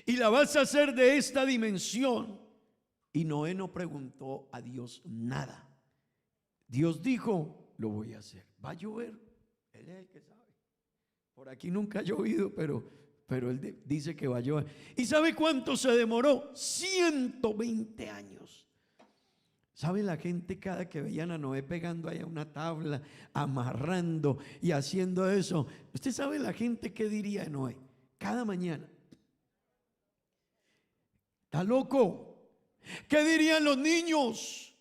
y la vas a hacer de esta dimensión. Y Noé no preguntó a Dios nada. Dios dijo: lo voy a hacer. ¿Va a llover? Él es el que sabe. Por aquí nunca ha llovido, pero él dice que va a llover. ¿Y sabe cuánto se demoró? 120 años. ¿Sabe la gente cada que veían a Noé pegando allá una tabla, amarrando y haciendo eso? ¿Usted sabe la gente qué diría de Noé? Cada mañana: ¿está loco? ¿Qué dirían los niños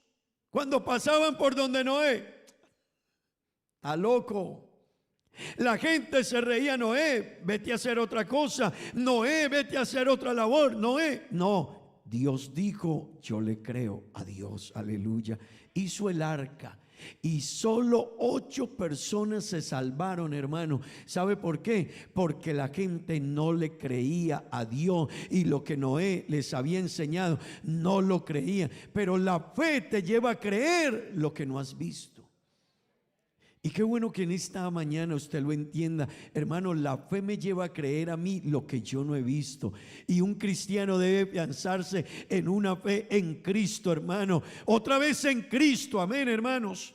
cuando pasaban por donde Noé? ¿Está loco? La gente se reía: Noé, vete a hacer otra cosa. Noé, vete a hacer otra labor. Noé, no. Dios dijo: yo le creo a Dios, aleluya. Hizo el arca y solo 8 personas se salvaron, hermano. ¿Sabe por qué? Porque la gente no le creía a Dios y lo que Noé les había enseñado no lo creía. Pero la fe te lleva a creer lo que no has visto. Y qué bueno que en esta mañana usted lo entienda, hermano. La fe me lleva a creer a mí lo que yo no he visto. Y un cristiano debe pensarse en una fe en Cristo, hermano. Otra vez en Cristo, amén, hermanos.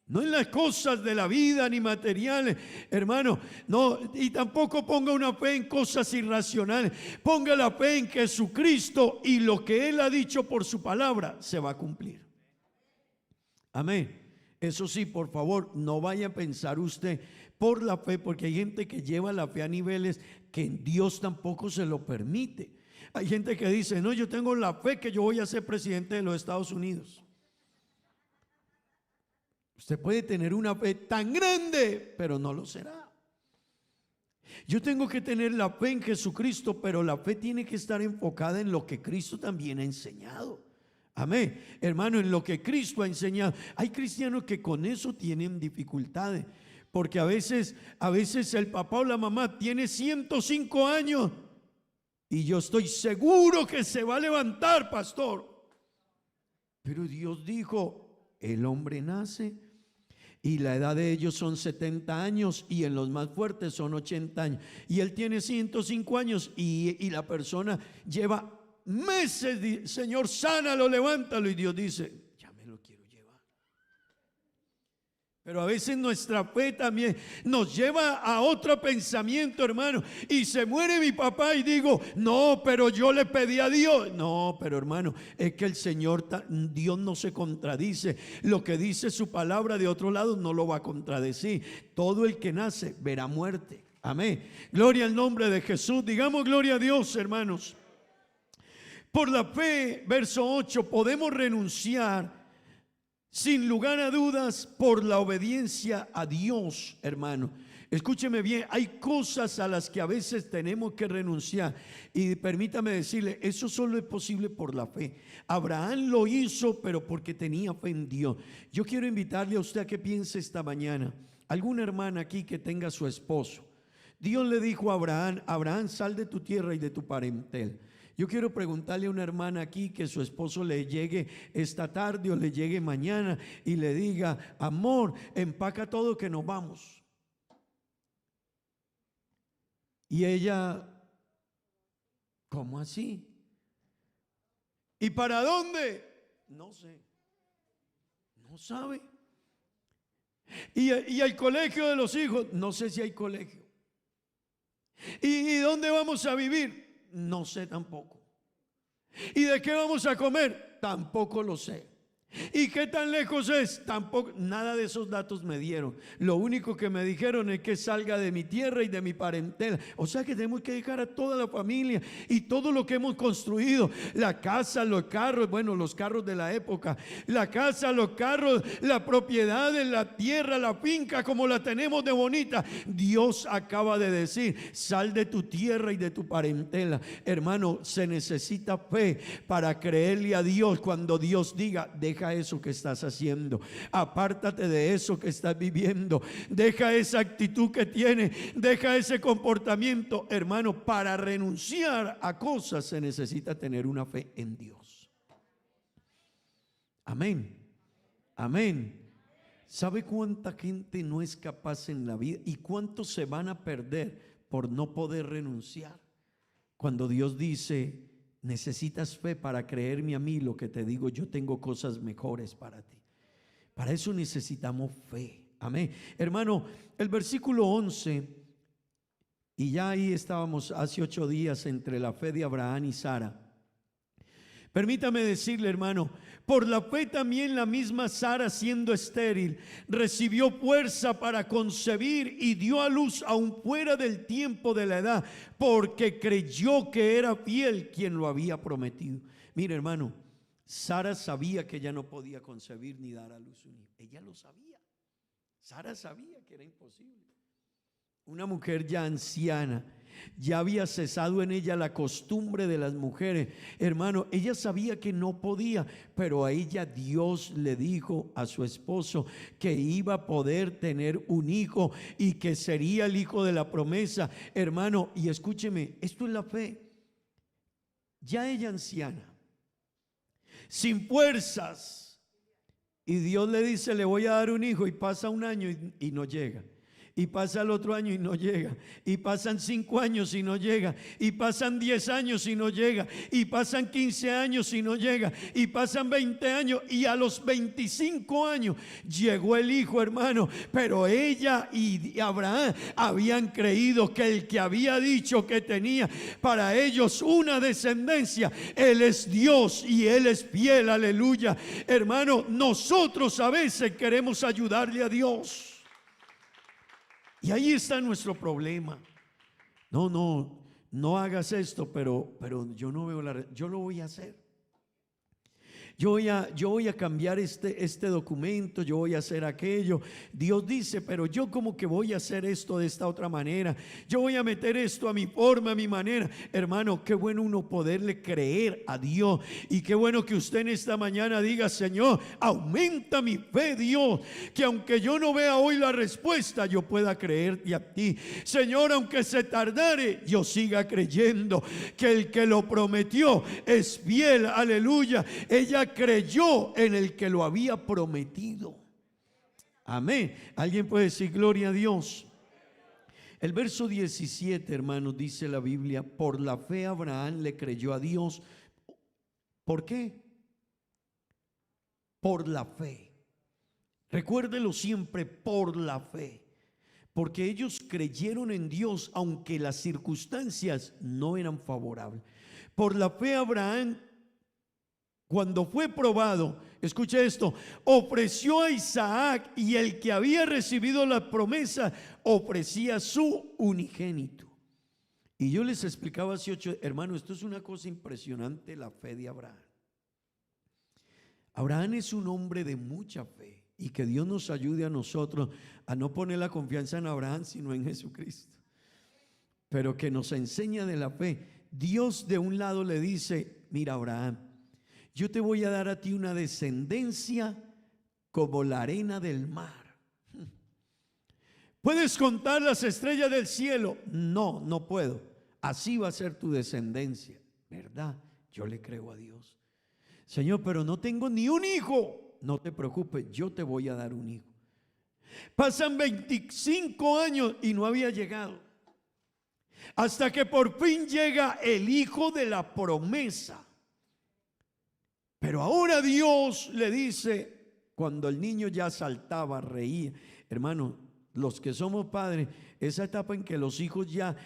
No en las cosas de la vida ni materiales, hermano. No, y tampoco ponga una fe en cosas irracionales. Ponga la fe en Jesucristo y lo que Él ha dicho por su palabra se va a cumplir. Amén. Eso sí, por favor, no vaya a pensar usted por la fe, porque hay gente que lleva la fe a niveles que Dios tampoco se lo permite. Hay gente que dice: no, yo tengo la fe que yo voy a ser presidente de los Estados Unidos. Usted puede tener una fe tan grande, pero no lo será. Yo tengo que tener la fe en Jesucristo, pero la fe tiene que estar enfocada en lo que Cristo también ha enseñado. Amén, hermano, en lo que Cristo ha enseñado. Hay cristianos que con eso tienen dificultades, porque a veces el papá o la mamá tiene 105 años y yo estoy seguro que se va a levantar, pastor. Pero Dios dijo: el hombre nace y la edad de ellos son 70 años y en los más fuertes son 80 años. Y él tiene 105 años y la persona lleva meses: Señor, sánalo, levántalo. Y Dios dice: ya me lo quiero llevar. Pero a veces nuestra fe también nos lleva a otro pensamiento, hermano. Y se muere mi papá y digo: no, pero yo le pedí a Dios. No, pero hermano, es que el Señor, Dios no se contradice. Lo que dice su palabra de otro lado no lo va a contradecir. Todo el que nace verá muerte. Amén. Gloria al nombre de Jesús. Digamos gloria a Dios, hermanos. Por la fe, verso 8, podemos renunciar sin lugar a dudas por la obediencia a Dios, hermano. Escúcheme bien, hay cosas a las que a veces tenemos que renunciar. Y permítame decirle, eso solo es posible por la fe. Abraham lo hizo, pero porque tenía fe en Dios. Yo quiero invitarle a usted a que piense esta mañana. Alguna hermana aquí que tenga a su esposo. Dios le dijo a Abraham: Abraham, sal de tu tierra y de tu parentel. Yo quiero preguntarle a una hermana aquí que su esposo le llegue esta tarde o le llegue mañana y le diga: amor, empaca todo que nos vamos. Y ella: ¿cómo así? ¿Y para dónde? No sé. No sabe. Y el colegio de los hijos, no sé si hay colegio. ¿Y dónde vamos a vivir? No sé tampoco. ¿Y de qué vamos a comer? Tampoco lo sé. ¿Y qué tan lejos es? Tampoco, nada de esos datos me dieron. Lo único que me dijeron es que salga de mi tierra y de mi parentela. O sea que tenemos que dejar a toda la familia y todo lo que hemos construido, la casa, los carros, bueno, los carros de la época, la casa, los carros, la propiedad de la tierra, la finca como la tenemos de bonita. Dios acaba de decir, sal de tu tierra y de tu parentela. Hermano, se necesita fe para creerle a Dios cuando Dios diga, deja eso que estás haciendo, apártate de eso que estás viviendo, deja esa actitud que tienes, deja ese comportamiento. Hermano, para renunciar a cosas se necesita tener una fe en Dios. Amén, amén. ¿Sabe cuánta gente no es capaz en la vida y cuántos se van a perder por no poder renunciar? Cuando Dios dice, necesitas fe para creerme a mí lo que te digo, yo tengo cosas mejores para ti. Para eso necesitamos fe. Amén. Hermano, el versículo 11, y ya ahí estábamos hace 8 días entre la fe de Abraham y Sara. Permítame decirle, hermano, por la fe también la misma Sara, siendo estéril, recibió fuerza para concebir y dio a luz aún fuera del tiempo de la edad, porque creyó que era fiel quien lo había prometido. Mire, hermano, Sara sabía que ella no podía concebir ni dar a luz un hijo. Ella lo sabía. Sara sabía que era imposible. Una mujer ya anciana, ya había cesado en ella la costumbre de las mujeres. Hermano, ella sabía que no podía, pero a ella Dios le dijo a su esposo que iba a poder tener un hijo y que sería el hijo de la promesa. Hermano, y escúcheme, esto es la fe. Ya ella anciana, sin fuerzas, y Dios le dice, le voy a dar un hijo, y pasa un año y no llega. Y pasa el otro año y no llega. Y pasan 5 años y no llega. Y pasan 10 años y no llega. Y pasan 15 años y no llega. Y pasan 20 años. Y a los 25 años llegó el hijo, hermano. Pero ella y Abraham habían creído que el que había dicho que tenía para ellos una descendencia, Él es Dios y Él es fiel. Aleluya. Hermano, nosotros a veces queremos ayudarle a Dios. Y ahí está nuestro problema. No hagas esto, pero yo no veo yo lo voy a hacer. Yo voy a cambiar este documento, yo voy a hacer aquello. Dios dice, pero yo como que voy a hacer esto de esta otra manera. Yo voy a meter esto a mi forma, a mi manera. Hermano, qué bueno uno poderle creer a Dios. Y qué bueno que usted en esta mañana diga, Señor, aumenta mi fe, Dios. Que aunque yo no vea hoy la respuesta, yo pueda creerte a ti. Señor, aunque se tardare, yo siga creyendo que el que lo prometió es fiel. Aleluya. Ella creyó en el que lo había prometido. Amén. ¿Alguien puede decir gloria a Dios? El verso 17, hermanos, dice la Biblia, por la fe Abraham le creyó a Dios. ¿Por qué? Por la fe. Recuérdelo siempre, por la fe. Porque ellos creyeron en Dios aunque las circunstancias no eran favorables. Por la fe Abraham, cuando fue probado, escuche esto, ofreció a Isaac, y el que había recibido la promesa ofrecía su unigénito. Y yo les explicaba hace 8, hermano, esto es una cosa impresionante, la fe de Abraham. Abraham es un hombre de mucha fe, y que Dios nos ayude a nosotros a no poner la confianza en Abraham, sino en Jesucristo. Pero que nos enseña de la fe. Dios de un lado le dice, mira Abraham, yo te voy a dar a ti una descendencia como la arena del mar. ¿Puedes contar las estrellas del cielo? No, no puedo. Así va a ser tu descendencia. ¿Verdad? Yo le creo a Dios. Señor, pero no tengo ni un hijo. No te preocupes, yo te voy a dar un hijo. Pasan 25 años y no había llegado. Hasta que por fin llega el hijo de la promesa. Pero ahora Dios le dice, cuando el niño ya saltaba, reía, hermano, los que somos padres, esa etapa en que los hijos ya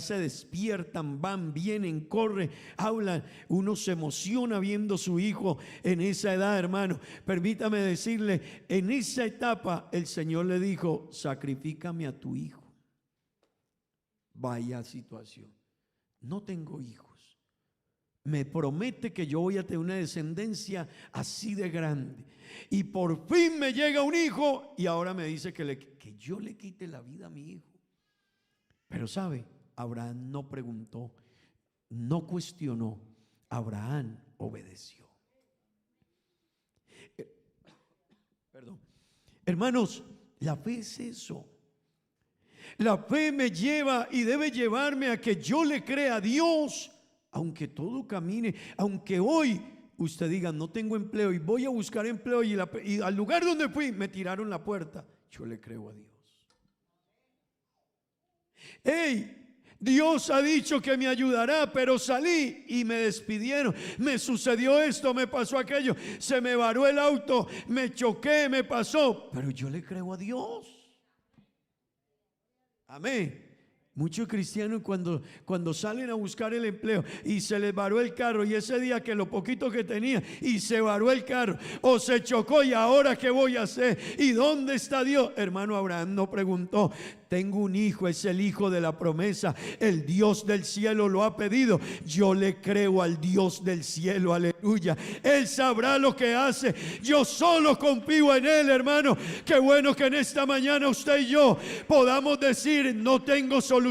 se despiertan, van, vienen, corren, hablan, uno se emociona viendo a su hijo en esa edad, hermano. Permítame decirle, en esa etapa el Señor le dijo: sacrifícame a tu hijo. Vaya situación, no tengo hijos, me promete que yo voy a tener una descendencia así de grande, y por fin me llega un hijo y ahora me dice que yo le quite la vida a mi hijo. Pero sabe, Abraham no preguntó, no cuestionó, Abraham obedeció. Perdón. Hermanos, la fe es eso. La fe me lleva y debe llevarme a que yo le crea a Dios, aunque todo camine, aunque hoy usted diga: no tengo empleo y voy a buscar empleo, y al lugar donde fui me tiraron la puerta. Yo le creo a Dios. Hey, Dios ha dicho que me ayudará, pero salí y me despidieron. Me sucedió esto, me pasó aquello, se me varó el auto, me choqué, me pasó. Pero yo le creo a Dios. Amén. Muchos cristianos cuando salen a buscar el empleo y se les varó el carro, y ese día que lo poquito que tenía y se varó el carro o se chocó, y ahora ¿qué voy a hacer? ¿Y dónde está Dios? Hermano, Abraham no preguntó: tengo un hijo, es el hijo de la promesa, el Dios del cielo lo ha pedido, yo le creo al Dios del cielo, aleluya. Él sabrá lo que hace, yo solo confío en Él, hermano. Qué bueno que en esta mañana usted y yo podamos decir: no tengo solución,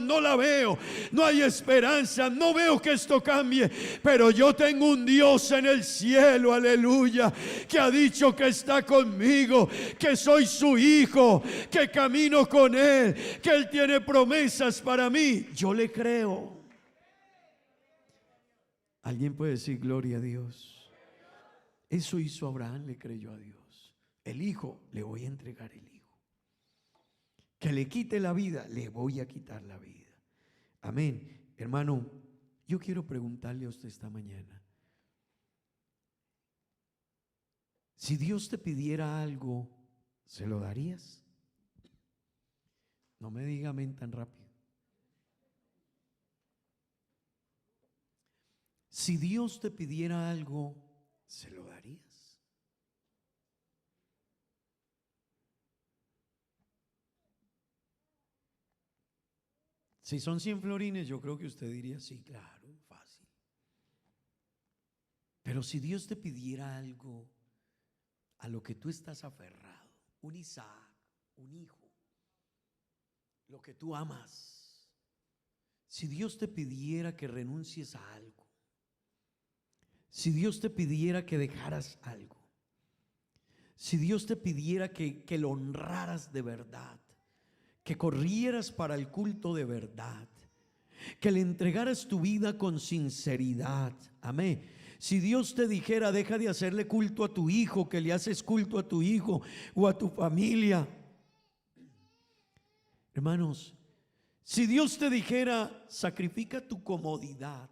no la veo, no hay esperanza, no veo que esto cambie, pero yo tengo un Dios en el cielo, aleluya, que ha dicho que está conmigo, que soy su hijo, que camino con Él, que Él tiene promesas para mí. Yo le creo. ¿Alguien puede decir gloria a Dios? Eso hizo Abraham, le creyó a Dios. El hijo, le voy a entregar el hijo. Que le quite la vida, le voy a quitar la vida. Amén. Hermano, yo quiero preguntarle a usted esta mañana: si Dios te pidiera algo, ¿se lo darías? No me diga amén tan rápido. Si Dios te pidiera algo, ¿se lo darías? Si son 100 florines, yo creo que usted diría: sí, claro, fácil. Pero si Dios te pidiera algo a lo que tú estás aferrado, un Isaac, un hijo, lo que tú amas, si Dios te pidiera que renuncies a algo, si Dios te pidiera que dejaras algo, si Dios te pidiera que lo honraras de verdad, que corrieras para el culto de verdad, que le entregaras tu vida con sinceridad, amén. Si Dios te dijera: deja de hacerle culto a tu hijo, que le haces culto a tu hijo o a tu familia. Hermanos, si Dios te dijera: sacrifica tu comodidad,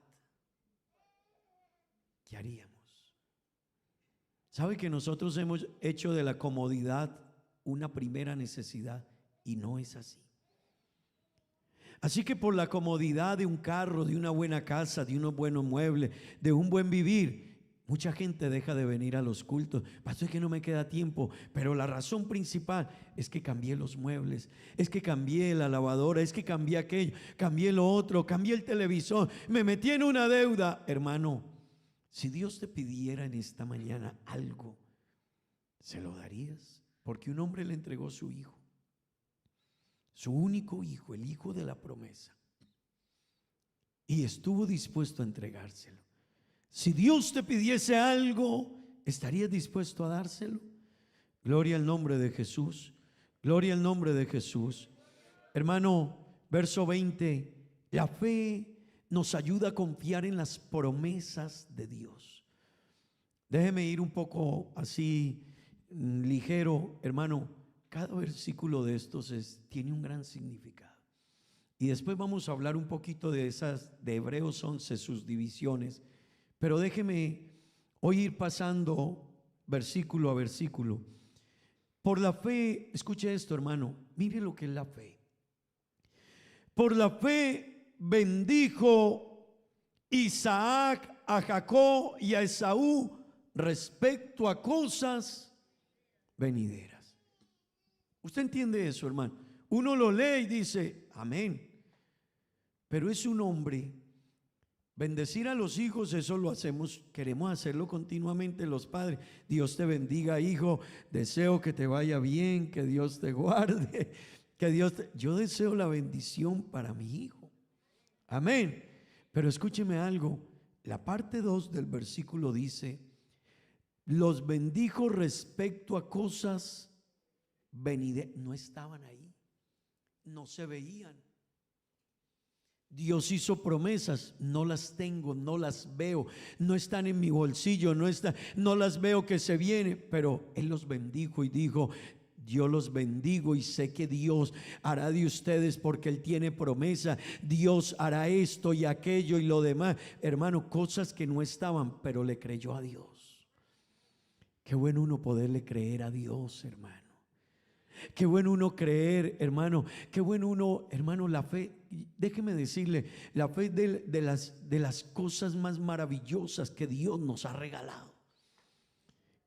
¿qué haríamos? ¿Sabe que nosotros hemos hecho de la comodidad una primera necesidad? Y no es así. Así que por la comodidad de un carro, de una buena casa, de unos buenos muebles, de un buen vivir, mucha gente deja de venir a los cultos. Pastor, es que no me queda tiempo. Pero la razón principal es que cambié los muebles, es que cambié la lavadora, es que cambié aquello, cambié lo otro, cambié el televisor, me metí en una deuda. Hermano, si Dios te pidiera en esta mañana algo, ¿se lo darías? Porque un hombre le entregó su hijo, su único hijo, el hijo de la promesa, y estuvo dispuesto a entregárselo. Si Dios te pidiese algo, ¿estarías dispuesto a dárselo? Gloria al nombre de Jesús, gloria al nombre de Jesús. Hermano, verso 20, la fe nos ayuda a confiar en las promesas de Dios. Déjeme ir un poco así ligero, hermano. Cada versículo de estos tiene un gran significado. Y después vamos a hablar un poquito de Hebreos 11, sus divisiones. Pero déjeme hoy ir pasando versículo a versículo. Por la fe, escuche esto, hermano, mire lo que es la fe. Por la fe bendijo Isaac a Jacob y a Esaú respecto a cosas venideras. ¿Usted entiende eso, hermano? Uno lo lee y dice, amén. Pero es un hombre. Bendecir a los hijos, eso lo hacemos, queremos hacerlo continuamente los padres. Dios te bendiga, hijo, deseo que te vaya bien, que Dios te guarde, yo deseo la bendición para mi hijo. Amén. Pero escúcheme algo, la parte 2 del versículo dice, los bendijo respecto a cosas venideras. No estaban ahí, no se veían. Dios hizo promesas, no las tengo, no las veo, no están en mi bolsillo, no las veo que se vienen, pero Él los bendijo y dijo, yo los bendigo y sé que Dios hará de ustedes porque Él tiene promesa, Dios hará esto y aquello y lo demás. Hermano, cosas que no estaban, pero le creyó a Dios. Qué bueno uno poderle creer a Dios, hermano. Qué bueno uno creer, hermano. Qué bueno uno, hermano, la fe. Déjeme decirle, la fe de las cosas más maravillosas que Dios nos ha regalado.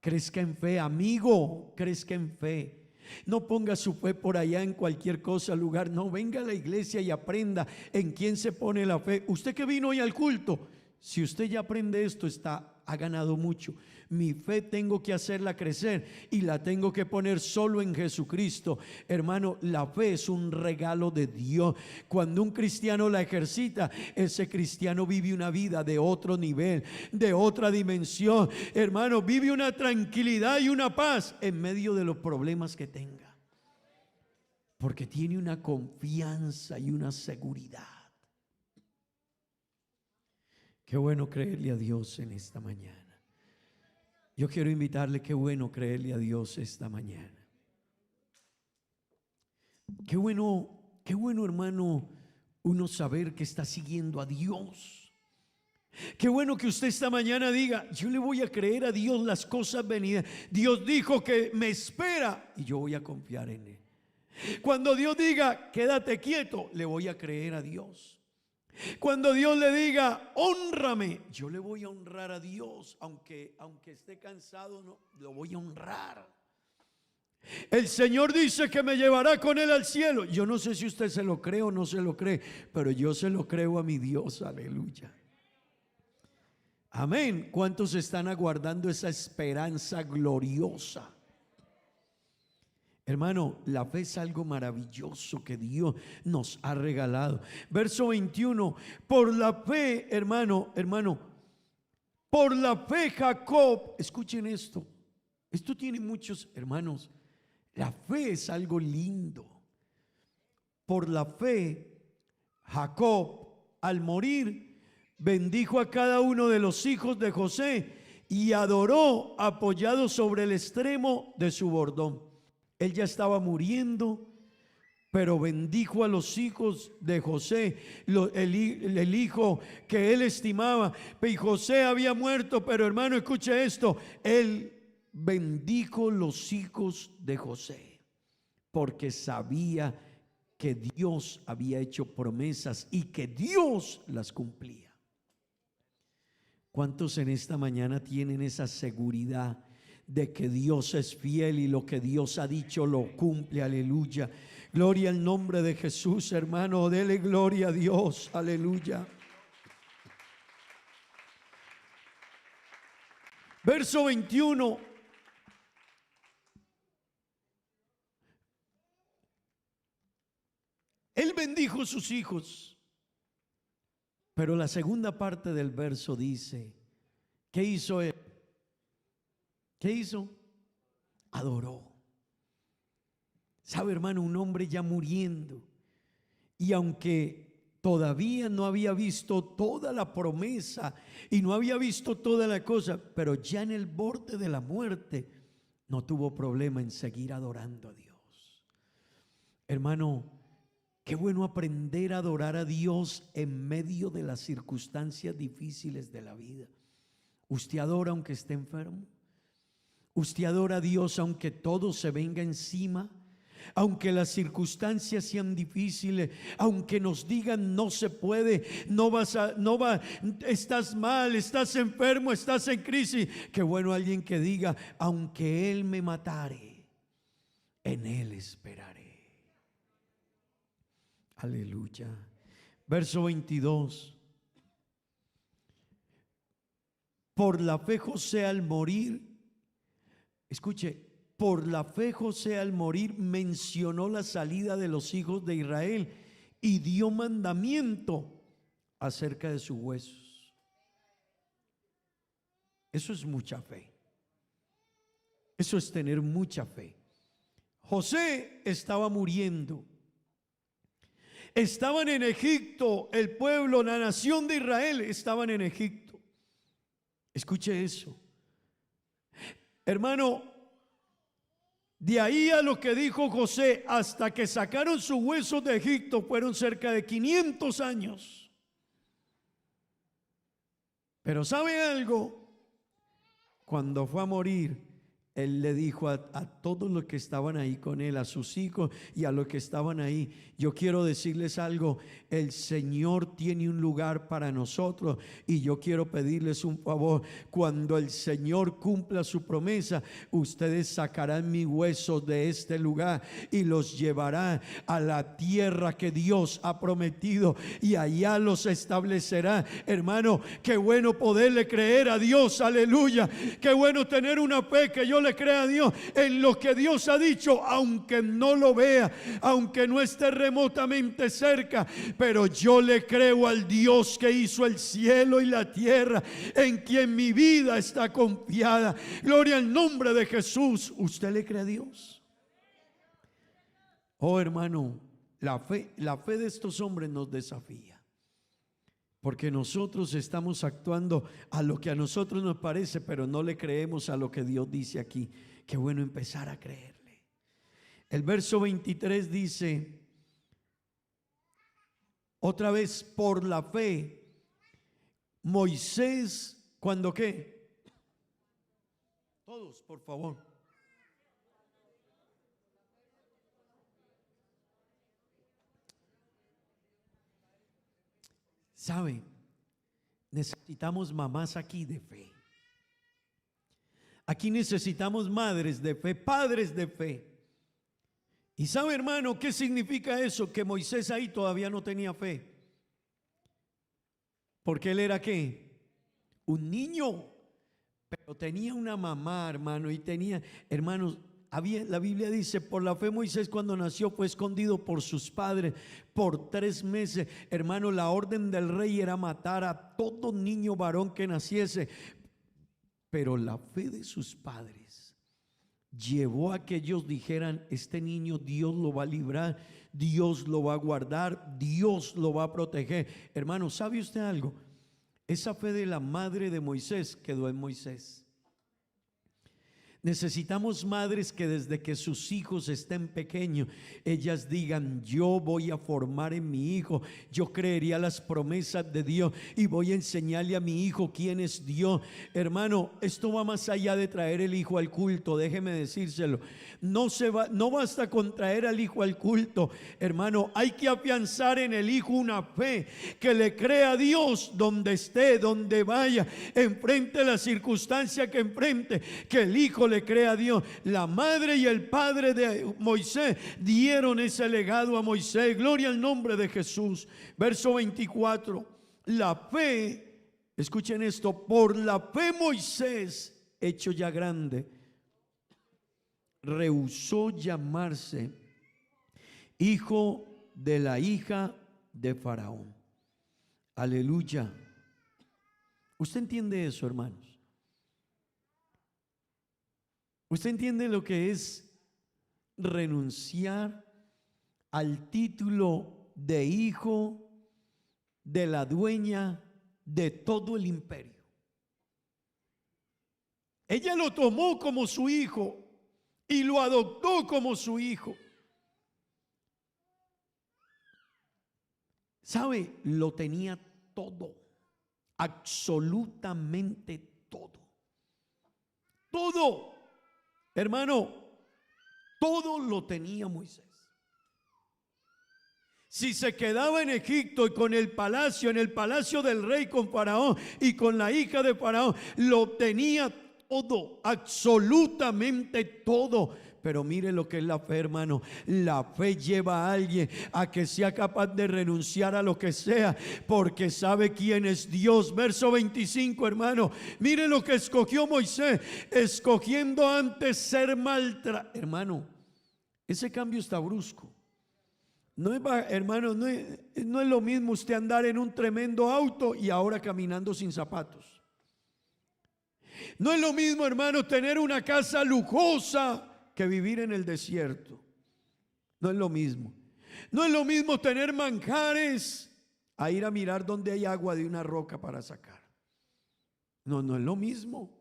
Crezca en fe, amigo, crezca en fe. No ponga su fe por allá en cualquier cosa, lugar. No, venga a la iglesia y aprenda en quién se pone la fe. Usted que vino hoy al culto, si usted ya aprende esto, ha ganado mucho. Mi fe tengo que hacerla crecer y la tengo que poner solo en Jesucristo. Hermano, la fe es un regalo de Dios. Cuando un cristiano la ejercita, ese cristiano vive una vida de otro nivel, de otra dimensión. Hermano, vive una tranquilidad y una paz en medio de los problemas que tenga, porque tiene una confianza y una seguridad. Qué bueno creerle a Dios en esta mañana. Yo quiero invitarle, qué bueno creerle a Dios esta mañana. Qué bueno, hermano, uno saber que está siguiendo a Dios. Qué bueno que usted esta mañana diga, yo le voy a creer a Dios las cosas venideras. Dios dijo que me espera y yo voy a confiar en Él. Cuando Dios diga, quédate quieto, le voy a creer a Dios. Cuando Dios le diga, hónrame, yo le voy a honrar a Dios, aunque esté cansado, no, lo voy a honrar. El Señor dice que me llevará con Él al cielo. Yo no sé si usted se lo cree o no se lo cree, pero yo se lo creo a mi Dios, aleluya. Amén. ¿Cuántos están aguardando esa esperanza gloriosa? Hermano, la fe es algo maravilloso que Dios nos ha regalado. Verso 21, por la fe, hermano, por la fe Jacob, escuchen esto tiene muchos, hermanos, la fe es algo lindo. Por la fe, Jacob, al morir, bendijo a cada uno de los hijos de José y adoró apoyado sobre el extremo de su bordón. Él ya estaba muriendo, pero bendijo a los hijos de José, el hijo que él estimaba. Y José había muerto, pero hermano, escuche esto, él bendijo los hijos de José, porque sabía que Dios había hecho promesas y que Dios las cumplía. ¿Cuántos en esta mañana tienen esa seguridad de que Dios es fiel y lo que Dios ha dicho lo cumple? Aleluya. Gloria al nombre de Jesús, hermano. Dele gloria a Dios. Aleluya. Verso 21. Él bendijo a sus hijos. Pero la segunda parte del verso dice, ¿qué hizo él? ¿Qué hizo? Adoró. ¿Sabe, hermano? Un hombre ya muriendo, y aunque todavía no había visto toda la promesa y no había visto toda la cosa, pero ya en el borde de la muerte, no tuvo problema en seguir adorando a Dios. Hermano, qué bueno aprender a adorar a Dios en medio de las circunstancias difíciles de la vida. ¿Usted adora aunque esté enfermo? Usted adora a Dios aunque todo se venga encima, aunque las circunstancias sean difíciles, aunque nos digan no se puede, estás mal, estás enfermo, estás en crisis. Qué bueno alguien que diga, aunque Él me matare, en Él esperaré. Aleluya. Verso 22. Por la fe José al morir, escuche, por la fe José al morir mencionó la salida de los hijos de Israel y dio mandamiento acerca de sus huesos. Eso es mucha fe. Eso es tener mucha fe. José estaba muriendo. Estaban en Egipto, el pueblo, la nación de Israel estaban en Egipto. Escuche eso. Hermano, de ahí a lo que dijo José hasta que sacaron sus huesos de Egipto fueron cerca de 500 años. Pero ¿sabe algo? Cuando fue a morir, él le dijo a todos los que estaban ahí con él, a sus hijos y a los que estaban ahí: yo quiero decirles algo, el Señor tiene un lugar para nosotros y yo quiero pedirles un favor. Cuando el Señor cumpla su promesa, ustedes sacarán mis huesos de este lugar y los llevarán a la tierra que Dios ha prometido y allá los establecerá. Hermano, qué bueno poderle creer a Dios, aleluya. Qué bueno tener una fe que yo le crea a Dios en lo que Dios ha dicho, aunque no lo vea, aunque no esté remotamente cerca, pero yo le creo al Dios que hizo el cielo y la tierra, en quien mi vida está confiada. Gloria al nombre de Jesús. ¿Usted le cree a Dios? Oh, hermano, la fe de estos hombres nos desafía, porque nosotros estamos actuando a lo que a nosotros nos parece, pero no le creemos a lo que Dios dice aquí. Qué bueno empezar a creerle. El verso 23 dice, otra vez, por la fe, Moisés, ¿cuándo qué? Todos, por favor. ¿Sabe? Necesitamos mamás aquí de fe. Aquí necesitamos madres de fe, padres de fe. ¿Y sabe, hermano, qué significa eso? Que Moisés ahí todavía no tenía fe. Porque él era ¿qué? Un niño. Pero tenía una mamá, hermano, y tenía, hermanos, la Biblia dice, por la fe Moisés cuando nació fue escondido por sus padres por 3 meses. Hermano, la orden del rey era matar a todo niño varón que naciese. Pero la fe de sus padres llevó a que ellos dijeran, este niño Dios lo va a librar, Dios lo va a guardar, Dios lo va a proteger. Hermano, ¿sabe usted algo? Esa fe de la madre de Moisés quedó en Moisés. Necesitamos madres que desde que sus hijos estén pequeños, ellas digan, yo voy a formar en mi hijo, yo creería las promesas de Dios y voy a enseñarle a mi hijo quién es Dios. Hermano, esto va más allá de traer el hijo al culto, déjeme decírselo. No basta con traer al hijo al culto, hermano, hay que afianzar en el hijo una fe que le crea a Dios donde esté, donde vaya, enfrente la circunstancia que enfrente, que el hijo le crea a Dios. La madre y el padre de Moisés dieron ese legado a Moisés. Gloria al nombre de Jesús. Verso 24. La fe, escuchen esto, por la fe Moisés, hecho ya grande, rehusó llamarse hijo de la hija de Faraón. Aleluya. ¿Usted entiende eso, hermanos? ¿Usted entiende lo que es renunciar al título de hijo de la dueña de todo el imperio? Ella lo tomó como su hijo y lo adoptó como su hijo. ¿Sabe? Lo tenía todo, absolutamente todo. Todo. Hermano, todo lo tenía Moisés. Si se quedaba en Egipto y con el palacio, en el palacio del rey con Faraón y con la hija de Faraón, lo tenía todo, absolutamente todo. Pero mire lo que es la fe, hermano. La fe lleva a alguien a que sea capaz de renunciar a lo que sea, porque sabe quién es Dios. Verso 25, hermano. Mire lo que escogió Moisés, escogiendo antes ser maltratado. Hermano, ese cambio está brusco. No es, hermano, no es lo mismo usted andar en un tremendo auto y ahora caminando sin zapatos. No es lo mismo, hermano, tener una casa lujosa que vivir en el desierto. No es lo mismo. No es lo mismo tener manjares a ir a mirar donde hay agua de una roca para sacar. No es lo mismo.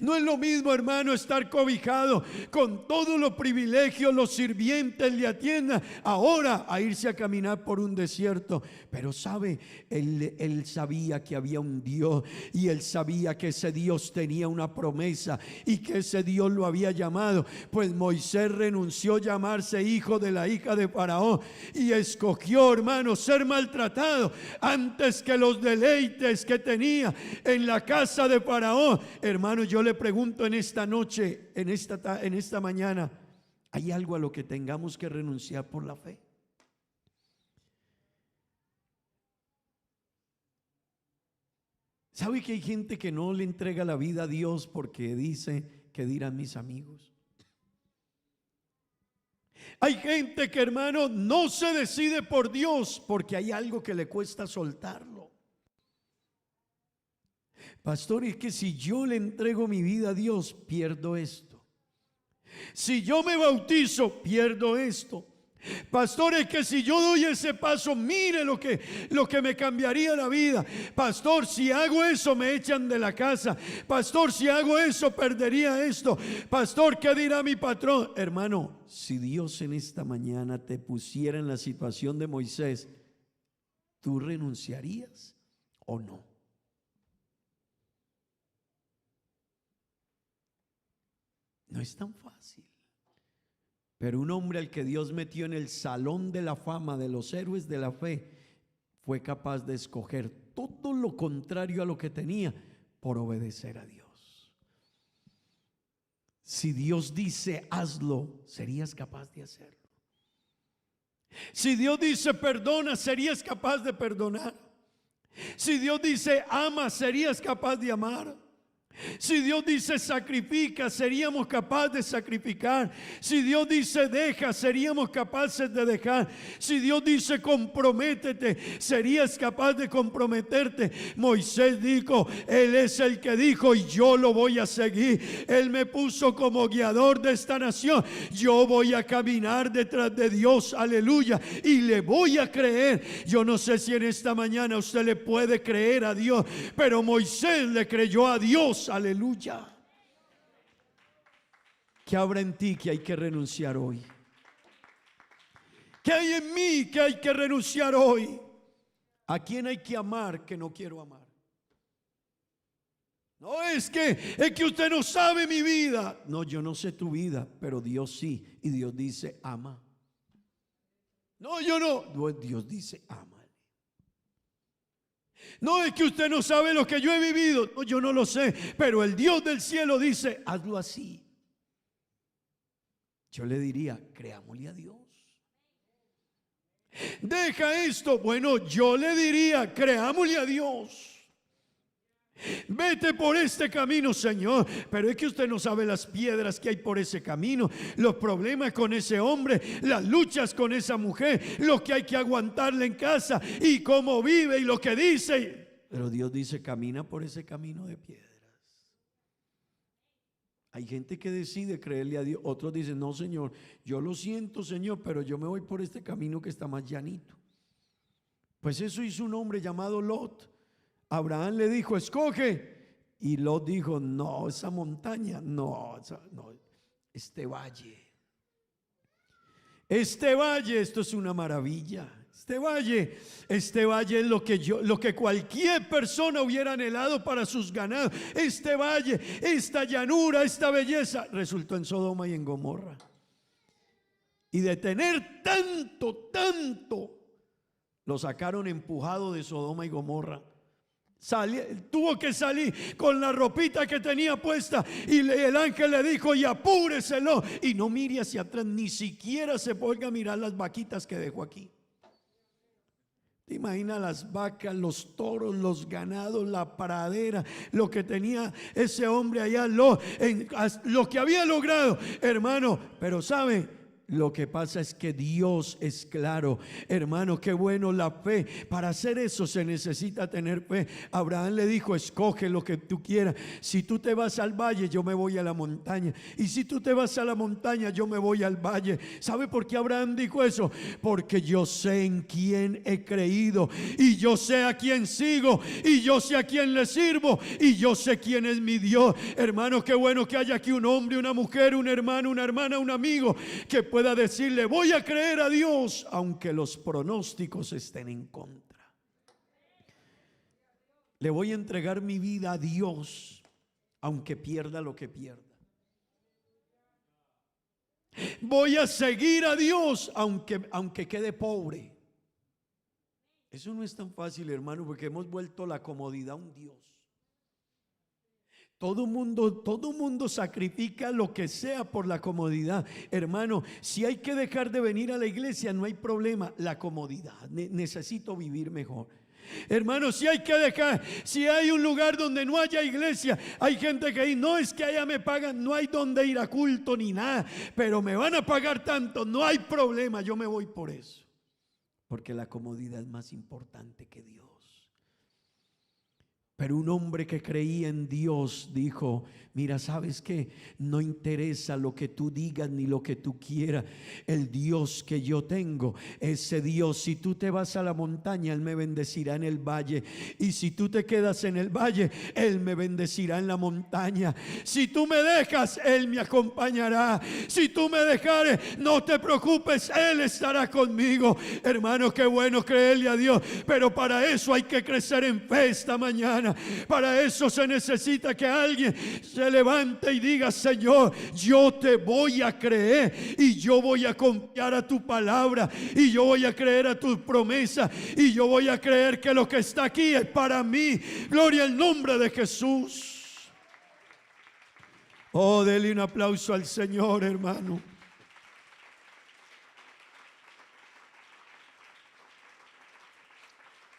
No es lo mismo, hermano, estar cobijado con todos los privilegios, los sirvientes le atiendan, ahora a irse a caminar por un desierto. Pero sabe, él sabía que había un Dios, y él sabía que ese Dios tenía una promesa y que ese Dios lo había llamado. Pues Moisés renunció a llamarse hijo de la hija de Faraón y escogió, hermano, ser maltratado antes que los deleites que tenía en la casa de Faraón. Hermano, yo le pregunto en esta noche, en esta mañana, ¿hay algo a lo que tengamos que renunciar por la fe? ¿Sabe que hay gente que no le entrega la vida a Dios porque dice que dirán mis amigos? Hay gente que, hermano, no se decide por Dios porque hay algo que le cuesta soltarlo. Pastor, es que si yo le entrego mi vida a Dios, pierdo esto. Si yo me bautizo, pierdo esto. Pastor, es que si yo doy ese paso, mire lo que me cambiaría la vida. Pastor, si hago eso me echan de la casa. Pastor, si hago eso perdería esto. Pastor, ¿qué dirá mi patrón? Hermano, si Dios en esta mañana te pusiera en la situación de Moisés, ¿tú renunciarías o no? No es tan fácil. Pero un hombre al que Dios metió en el salón de la fama de los héroes de la fe fue capaz de escoger todo lo contrario a lo que tenía por obedecer a Dios. Si Dios dice hazlo, ¿serías capaz de hacerlo? Si Dios dice perdona, ¿serías capaz de perdonar? Si Dios dice ama, ¿serías capaz de amar? Si Dios dice sacrifica, seríamos capaces de sacrificar. Si Dios dice deja, seríamos capaces de dejar. Si Dios dice comprométete, serías capaz de comprometerte. Moisés dijo, Él es el que dijo y yo lo voy a seguir. Él me puso como guiador de esta nación. Yo voy a caminar detrás de Dios, aleluya, y le voy a creer. Yo no sé si en esta mañana usted le puede creer a Dios, pero Moisés le creyó a Dios. Aleluya. ¿Qué habrá en ti que hay que renunciar hoy? ¿Qué hay en mí que hay que renunciar hoy? ¿A quién hay que amar que no quiero amar? No es que usted no sabe mi vida. No, yo no sé tu vida, pero Dios sí. Y Dios dice ama. No, yo no. Dios dice ama. No es que usted no sabe lo que yo he vivido. No, yo no lo sé, pero el Dios del cielo dice hazlo así. Yo le diría creámosle a Dios. Deja esto. Bueno, yo le diría creámosle a Dios. Vete por este camino, Señor. Pero es que usted no sabe las piedras que hay por ese camino, los problemas con ese hombre, las luchas con esa mujer, lo que hay que aguantarle en casa y cómo vive y lo que dice. Pero Dios dice camina por ese camino de piedras. Hay gente que decide creerle a Dios. Otros dicen no, Señor, yo lo siento, Señor, pero yo me voy por este camino que está más llanito. Pues eso hizo un hombre llamado Lot. Abraham le dijo escoge, y Lot dijo no, esa montaña, no, este valle, esto es una maravilla. Este valle es lo que cualquier persona hubiera anhelado para sus ganados. Este valle, esta llanura, esta belleza resultó en Sodoma y en Gomorra. Y de tener tanto, lo sacaron empujado de Sodoma y Gomorra. Tuvo que salir con la ropita que tenía puesta, y el ángel le dijo: y apúreselo y no mire hacia atrás, ni siquiera se ponga a mirar las vaquitas que dejó aquí. ¿Te imaginas las vacas, los toros, los ganados, la pradera, lo que tenía ese hombre allá, lo que había logrado, hermano? Pero ¿sabe? Lo que pasa es que Dios es claro, hermano. Qué bueno la fe. Para hacer eso se necesita tener fe. Abraham le dijo: escoge lo que tú quieras. Si tú te vas al valle, yo me voy a la montaña. Y si tú te vas a la montaña, yo me voy al valle. ¿Sabe por qué Abraham dijo eso? Porque yo sé en quién he creído, y yo sé a quién sigo, y yo sé a quién le sirvo, y yo sé quién es mi Dios. Hermano, qué bueno que haya aquí un hombre, una mujer, un hermano, una hermana, un amigo que pueda decirle: voy a creer a Dios aunque los pronósticos estén en contra. Le voy a entregar mi vida a Dios aunque pierda lo que pierda. Voy a seguir a Dios aunque quede pobre. Eso no es tan fácil, hermano, porque hemos vuelto la comodidad a un Dios. Todo mundo sacrifica lo que sea por la comodidad. Hermano, si hay que dejar de venir a la iglesia, no hay problema. La comodidad, necesito vivir mejor. Hermano, si hay un lugar donde no haya iglesia, hay gente que dice: no, es que allá me pagan, no hay donde ir a culto ni nada, pero me van a pagar tanto, no hay problema, yo me voy por eso. Porque la comodidad es más importante que Dios. Pero un hombre que creía en Dios dijo: mira, ¿sabes qué? No interesa lo que tú digas ni lo que tú quieras. El Dios que yo tengo, ese Dios, si tú te vas a la montaña, Él me bendecirá en el valle. Y si tú te quedas en el valle, Él me bendecirá en la montaña. Si tú me dejas, Él me acompañará. Si tú me dejares, no te preocupes, Él estará conmigo. Hermano, qué bueno creerle a Dios. Pero para eso hay que crecer en fe esta mañana. Para eso se necesita que alguien se levante y diga: Señor, yo te voy a creer, y yo voy a confiar a tu palabra, y yo voy a creer a tus promesas, y yo voy a creer que lo que está aquí es para mí. Gloria al nombre de Jesús. Oh, dele un aplauso al Señor, hermano.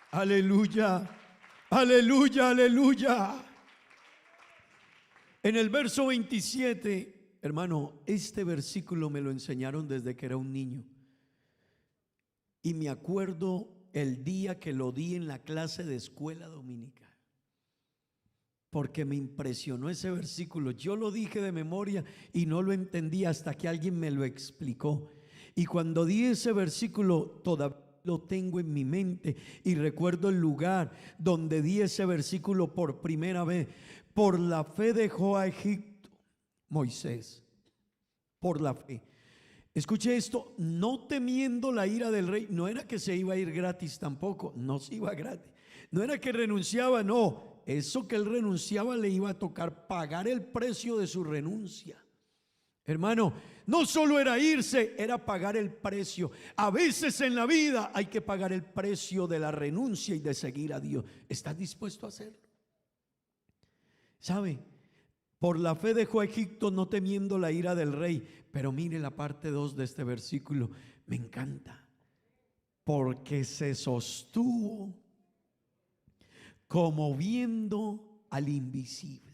Aleluya. Aleluya, aleluya. En el verso 27, hermano, este versículo me lo enseñaron desde que era un niño. Y me acuerdo el día que lo di en la clase de escuela dominical, porque me impresionó ese versículo. Yo lo dije de memoria y no lo entendí hasta que alguien me lo explicó. Y cuando di ese versículo, todavía lo tengo en mi mente, y recuerdo el lugar donde di ese versículo por primera vez. Por la fe dejó a Egipto Moisés, por la fe. Escuche esto: no temiendo la ira del rey. No era que se iba a ir gratis tampoco, no se iba gratis. No era que renunciaba, no. Eso que él renunciaba le iba a tocar pagar el precio de su renuncia. Hermano, no solo era irse, era pagar el precio. A veces en la vida hay que pagar el precio de la renuncia y de seguir a Dios. ¿Estás dispuesto a hacerlo? ¿Sabe? Por la fe dejó a Egipto, no temiendo la ira del rey. Pero mire la parte 2 de este versículo, me encanta. Porque se sostuvo como viendo al invisible.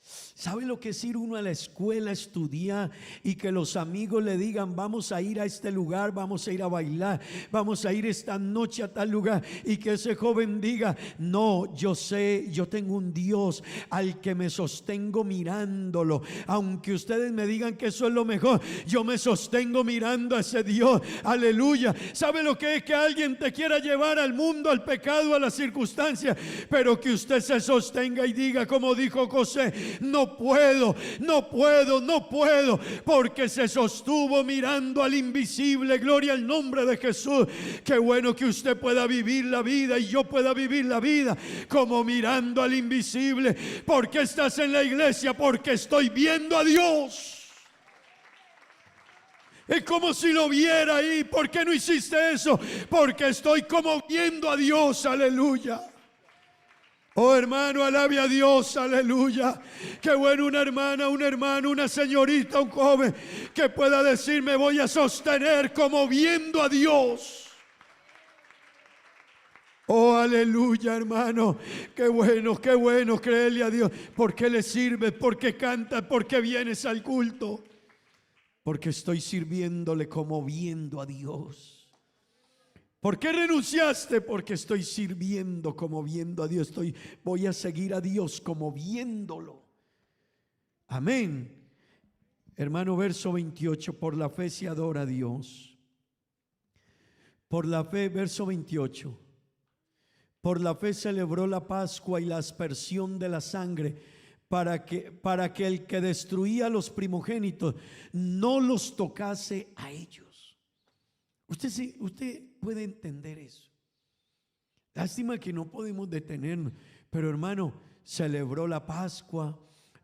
¿Sabe lo que es ir uno a la escuela a estudiar y que los amigos le digan: vamos a ir a este lugar, vamos a ir a bailar, vamos a ir esta noche a tal lugar, y que ese joven diga: no, yo sé, yo tengo un Dios al que me sostengo mirándolo, aunque ustedes me digan que eso es lo mejor, yo me sostengo mirando a ese Dios? Aleluya. ¿Sabe lo que es que alguien te quiera llevar al mundo, al pecado, a las circunstancias, pero que usted se sostenga y diga como dijo José: no puedo, no puedo, no puedo, porque se sostuvo mirando al invisible. Gloria al nombre de Jesús. Qué bueno que usted pueda vivir la vida y yo pueda vivir la vida como mirando al invisible. ¿Por qué estás en la iglesia? Porque estoy viendo a Dios. Es como si lo viera ahí. ¿Por qué no hiciste eso? Porque estoy como viendo a Dios. Aleluya. Oh hermano, alabe a Dios, aleluya. Qué bueno una hermana, un hermano, una señorita, un joven que pueda decir: me voy a sostener como viendo a Dios. Oh aleluya, hermano. Qué bueno creerle a Dios. ¿Por qué le sirves? ¿Por qué cantas? ¿Por qué vienes al culto? Porque estoy sirviéndole como viendo a Dios. ¿Por qué renunciaste? Porque estoy sirviendo como viendo a Dios. Voy a seguir a Dios como viéndolo. Amén. Hermano, verso 28. Por la fe se adora a Dios. Por la fe, verso 28. Por la fe celebró la Pascua y la aspersión de la sangre, para que el que destruía a los primogénitos no los tocase a ellos. Usted puede entender eso. Lástima que no podemos detenernos, pero hermano, celebró la Pascua,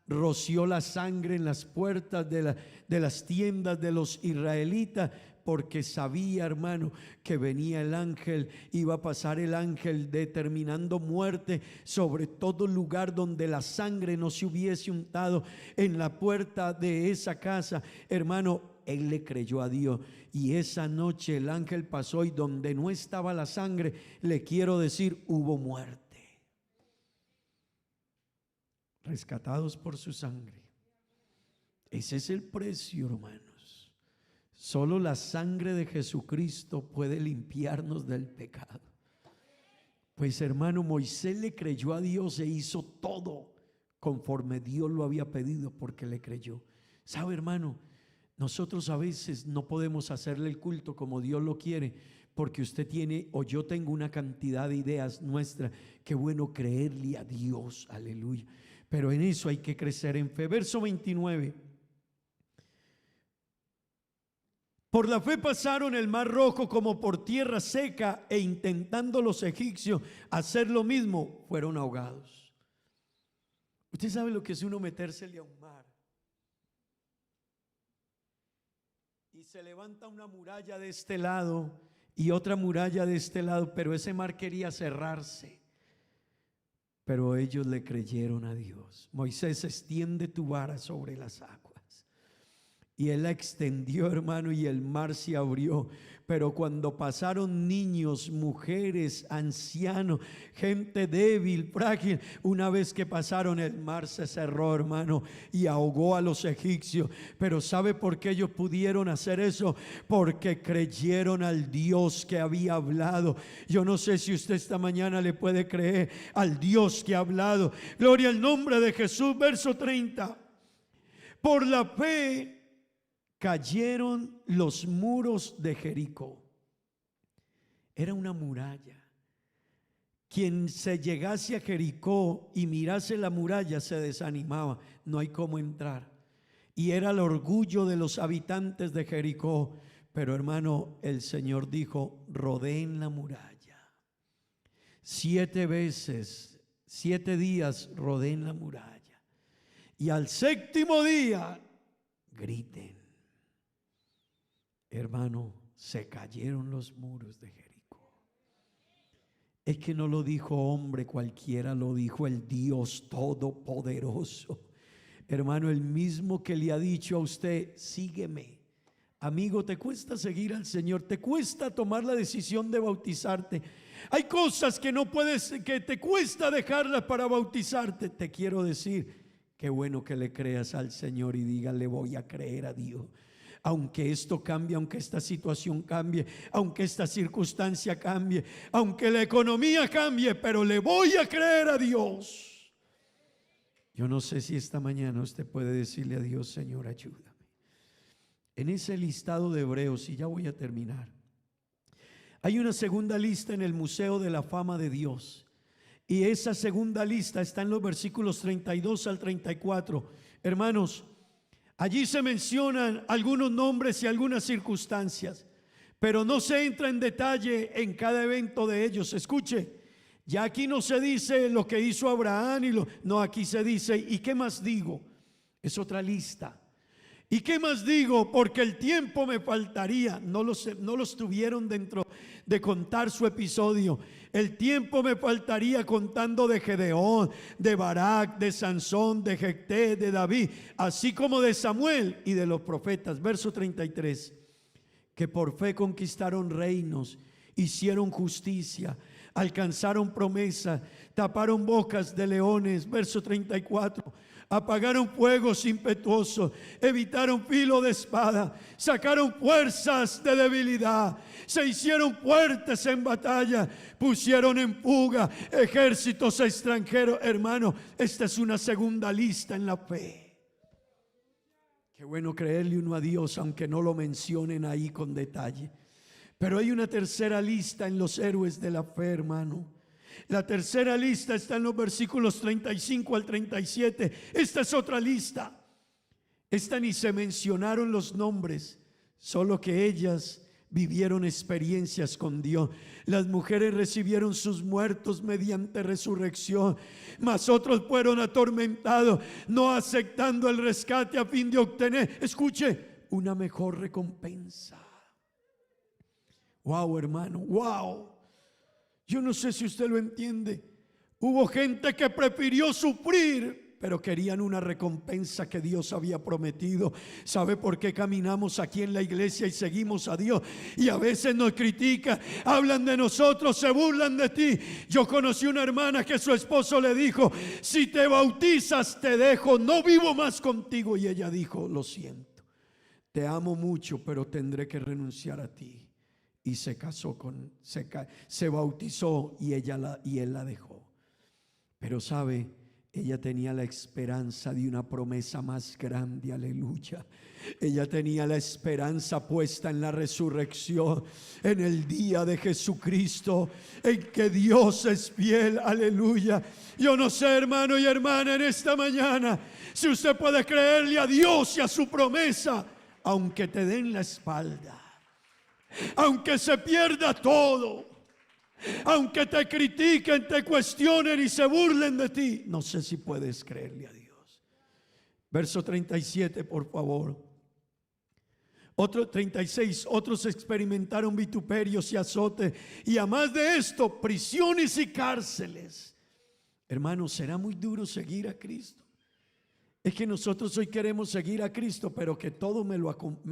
roció la sangre en las puertas de las tiendas de los israelitas, porque sabía, hermano, que venía el ángel, iba a pasar el ángel determinando muerte sobre todo lugar donde la sangre no se hubiese untado en la puerta de esa casa. Hermano, él le creyó a Dios, y esa noche el ángel pasó, y donde no estaba la sangre, le quiero decir, hubo muerte. Rescatados por su sangre. Ese es el precio, hermanos. Solo la sangre de Jesucristo puede limpiarnos del pecado. Pues hermano, Moisés le creyó a Dios e hizo todo conforme Dios lo había pedido, porque le creyó. ¿Sabe, hermano? Nosotros a veces no podemos hacerle el culto como Dios lo quiere, porque usted tiene o yo tengo una cantidad de ideas nuestras. Qué bueno creerle a Dios, aleluya. Pero en eso hay que crecer en fe. Verso 29. Por la fe pasaron el mar rojo como por tierra seca, e intentando los egipcios hacer lo mismo, fueron ahogados. Usted sabe lo que es uno metérsele a un mar, y se levanta una muralla de este lado y otra muralla de este lado, pero ese mar quería cerrarse. Pero ellos le creyeron a Dios. Moisés, extiende tu vara sobre las aguas. Y él la extendió, hermano, y el mar se abrió. Pero cuando pasaron niños, mujeres, ancianos, gente débil, frágil, una vez que pasaron, el mar se cerró, hermano, y ahogó a los egipcios. Pero ¿sabe por qué ellos pudieron hacer eso? Porque creyeron al Dios que había hablado. Yo no sé si usted esta mañana le puede creer al Dios que ha hablado. Gloria al nombre de Jesús. Verso 30. Por la fe cayeron los muros de Jericó. Era una muralla. Quien se llegase a Jericó y mirase la muralla se desanimaba. No hay cómo entrar. Y era el orgullo de los habitantes de Jericó. Pero hermano, el Señor dijo: rodeen la muralla. 7 veces, 7 días rodeen la muralla. Y al 7º día griten. Hermano, se cayeron los muros de Jericó. Es que no lo dijo hombre cualquiera, lo dijo el Dios Todopoderoso. Hermano, el mismo que le ha dicho a usted: sígueme. Amigo, ¿te cuesta seguir al Señor? ¿Te cuesta tomar la decisión de bautizarte? Hay cosas que no puedes, que te cuesta dejarlas para bautizarte. Te quiero decir, qué bueno que le creas al Señor y diga: le voy a creer a Dios. Aunque esto cambie, aunque esta situación cambie, aunque esta circunstancia cambie, aunque la economía cambie, pero le voy a creer a Dios. Yo no sé si esta mañana usted puede decirle a Dios: Señor, ayúdame. En ese listado de Hebreos, y ya voy a terminar, hay una segunda lista en el Museo de la Fama de Dios. Y esa segunda lista está en los versículos 32 al 34. Hermanos, allí se mencionan algunos nombres y algunas circunstancias, pero no se entra en detalle en cada evento de ellos. Escuche, ya aquí no se dice lo que hizo Abraham no, aquí se dice, ¿y qué más digo? Es otra lista. ¿Y qué más digo? Porque el tiempo me faltaría. No los tuvieron dentro de contar su episodio. El tiempo me faltaría contando de Gedeón, de Barak, de Sansón, de Jefté, de David, así como de Samuel y de los profetas. Verso 33. Que por fe conquistaron reinos, hicieron justicia, alcanzaron promesa, taparon bocas de leones. Verso 34. Apagaron fuegos impetuosos, evitaron filo de espada, sacaron fuerzas de debilidad, se hicieron fuertes en batalla, pusieron en fuga ejércitos extranjeros. Hermano, esta es una segunda lista en la fe. Qué bueno creerle uno a Dios, aunque no lo mencionen ahí con detalle. Pero hay una tercera lista en los héroes de la fe, hermano. La tercera lista está en los versículos 35 al 37. Esta es otra lista. Esta ni se mencionaron los nombres, solo que ellas vivieron experiencias con Dios. Las mujeres recibieron sus muertos mediante resurrección, mas otros fueron atormentados, no aceptando el rescate a fin de obtener, escuche, una mejor recompensa. Wow, hermano, wow. Yo no sé si usted lo entiende. Hubo gente que prefirió sufrir, pero querían una recompensa que Dios había prometido. ¿Sabe por qué caminamos aquí en la iglesia y seguimos a Dios? Y a veces nos critican, hablan de nosotros, se burlan de ti. Yo conocí una hermana que su esposo le dijo: si te bautizas te dejo, no vivo más contigo. Y ella dijo: lo siento, te amo mucho, pero tendré que renunciar a ti. Y se casó se bautizó y él la dejó. Pero sabe, ella tenía la esperanza de una promesa más grande, aleluya. Ella tenía la esperanza puesta en la resurrección, en el día de Jesucristo, en que Dios es fiel, aleluya. Yo no sé, hermano y hermana, en esta mañana, si usted puede creerle a Dios y a su promesa, aunque te den la espalda, aunque se pierda todo, aunque te critiquen, te cuestionen y se burlen de ti. No sé si puedes creerle a Dios. Verso 37, por favor. Otro 36, otros experimentaron vituperios y azotes, y a más de esto, prisiones y cárceles. Hermanos, será muy duro seguir a Cristo. Es que nosotros hoy queremos seguir a Cristo, pero que todo me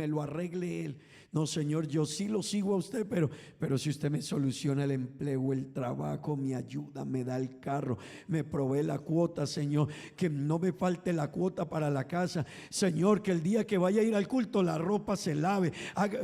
lo arregle Él. No, Señor, yo sí lo sigo a usted, pero si usted me soluciona el empleo, el trabajo, me ayuda, me da el carro, me provee la cuota, Señor, que no me falte la cuota para la casa. Señor, que el día que vaya a ir al culto la ropa se lave.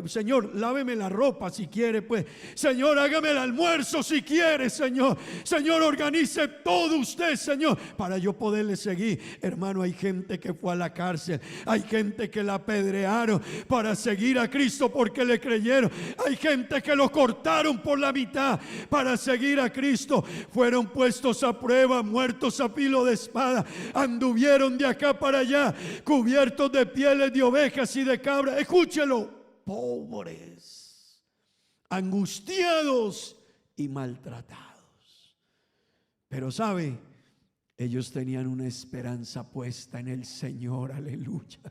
Señor, láveme la ropa si quiere, pues. Señor, hágame el almuerzo si quiere, Señor. Señor, organice todo usted, Señor, para yo poderle seguir. Hermano, hay gente que fue a la cárcel, hay gente que la apedrearon para seguir a Cristo porque le creyeron, hay gente que lo cortaron por la mitad para seguir a Cristo, fueron puestos a prueba, muertos a filo de espada, anduvieron de acá para allá, cubiertos de pieles de ovejas y de cabras. Escúchelo, pobres, angustiados y maltratados. Pero sabe, ellos tenían una esperanza puesta en el Señor, aleluya.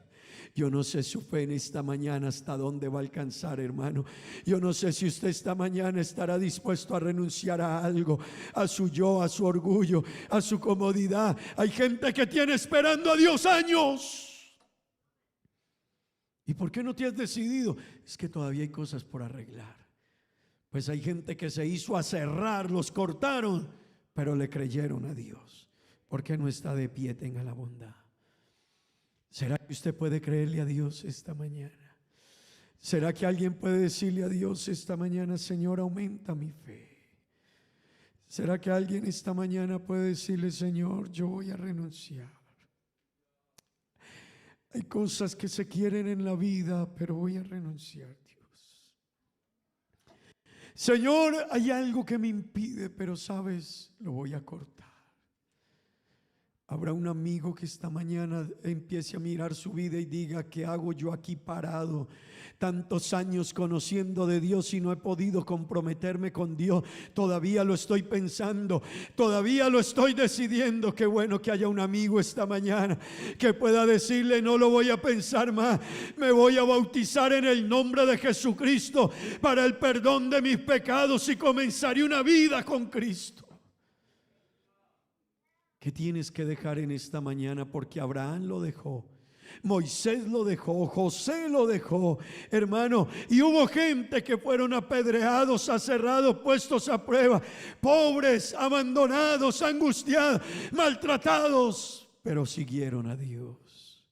Yo no sé su fe en esta mañana hasta dónde va a alcanzar, hermano. Yo no sé si usted esta mañana estará dispuesto a renunciar a algo, a su yo, a su orgullo, a su comodidad. Hay gente que tiene esperando a Dios años. ¿Y por qué no te has decidido? Es que todavía hay cosas por arreglar. Pues hay gente que se hizo aserrar, los cortaron, pero le creyeron a Dios. ¿Por qué no está de pie? Tenga la bondad. ¿Será que usted puede creerle a Dios esta mañana? ¿Será que alguien puede decirle a Dios esta mañana: Señor, aumenta mi fe? ¿Será que alguien esta mañana puede decirle: Señor, yo voy a renunciar? Hay cosas que se quieren en la vida, pero voy a renunciar, Dios. Señor, hay algo que me impide, pero sabes, lo voy a cortar. Habrá un amigo que esta mañana empiece a mirar su vida y diga: ¿qué hago yo aquí parado? Tantos años conociendo de Dios y no he podido comprometerme con Dios. Todavía lo estoy pensando, todavía lo estoy decidiendo. Qué bueno que haya un amigo esta mañana que pueda decirle: no lo voy a pensar más, me voy a bautizar en el nombre de Jesucristo para el perdón de mis pecados y comenzaré una vida con Cristo. ¿Qué tienes que dejar en esta mañana? Porque Abraham lo dejó, Moisés lo dejó, José lo dejó, hermano, y hubo gente que fueron apedreados, aserrados, puestos a prueba, pobres, abandonados, angustiados, maltratados, pero siguieron a Dios.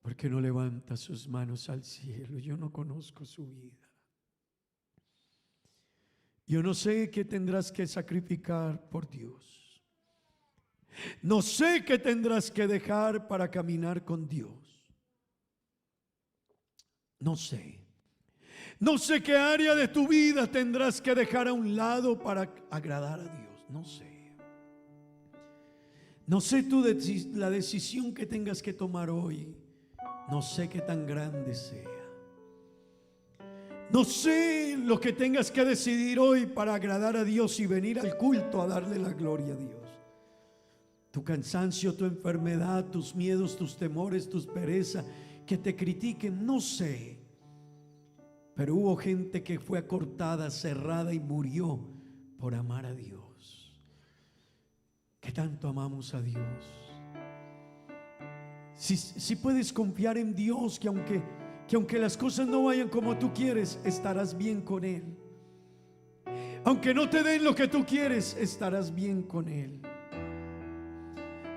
¿Por qué no levanta sus manos al cielo? Yo no conozco su vida. Yo no sé qué tendrás que sacrificar por Dios. No sé qué tendrás que dejar para caminar con Dios. No sé. No sé qué área de tu vida tendrás que dejar a un lado para agradar a Dios. No sé. No sé la decisión que tengas que tomar hoy. No sé qué tan grande sea. No sé lo que tengas que decidir hoy para agradar a Dios y venir al culto a darle la gloria a Dios. Tu cansancio, tu enfermedad, tus miedos, tus temores, tus perezas, que te critiquen, no sé. Pero hubo gente que fue acortada, cerrada y murió por amar a Dios. ¿Qué tanto amamos a Dios? Si puedes confiar en Dios, que aunque las cosas no vayan como tú quieres, estarás bien con Él. Aunque no te den lo que tú quieres, estarás bien con Él.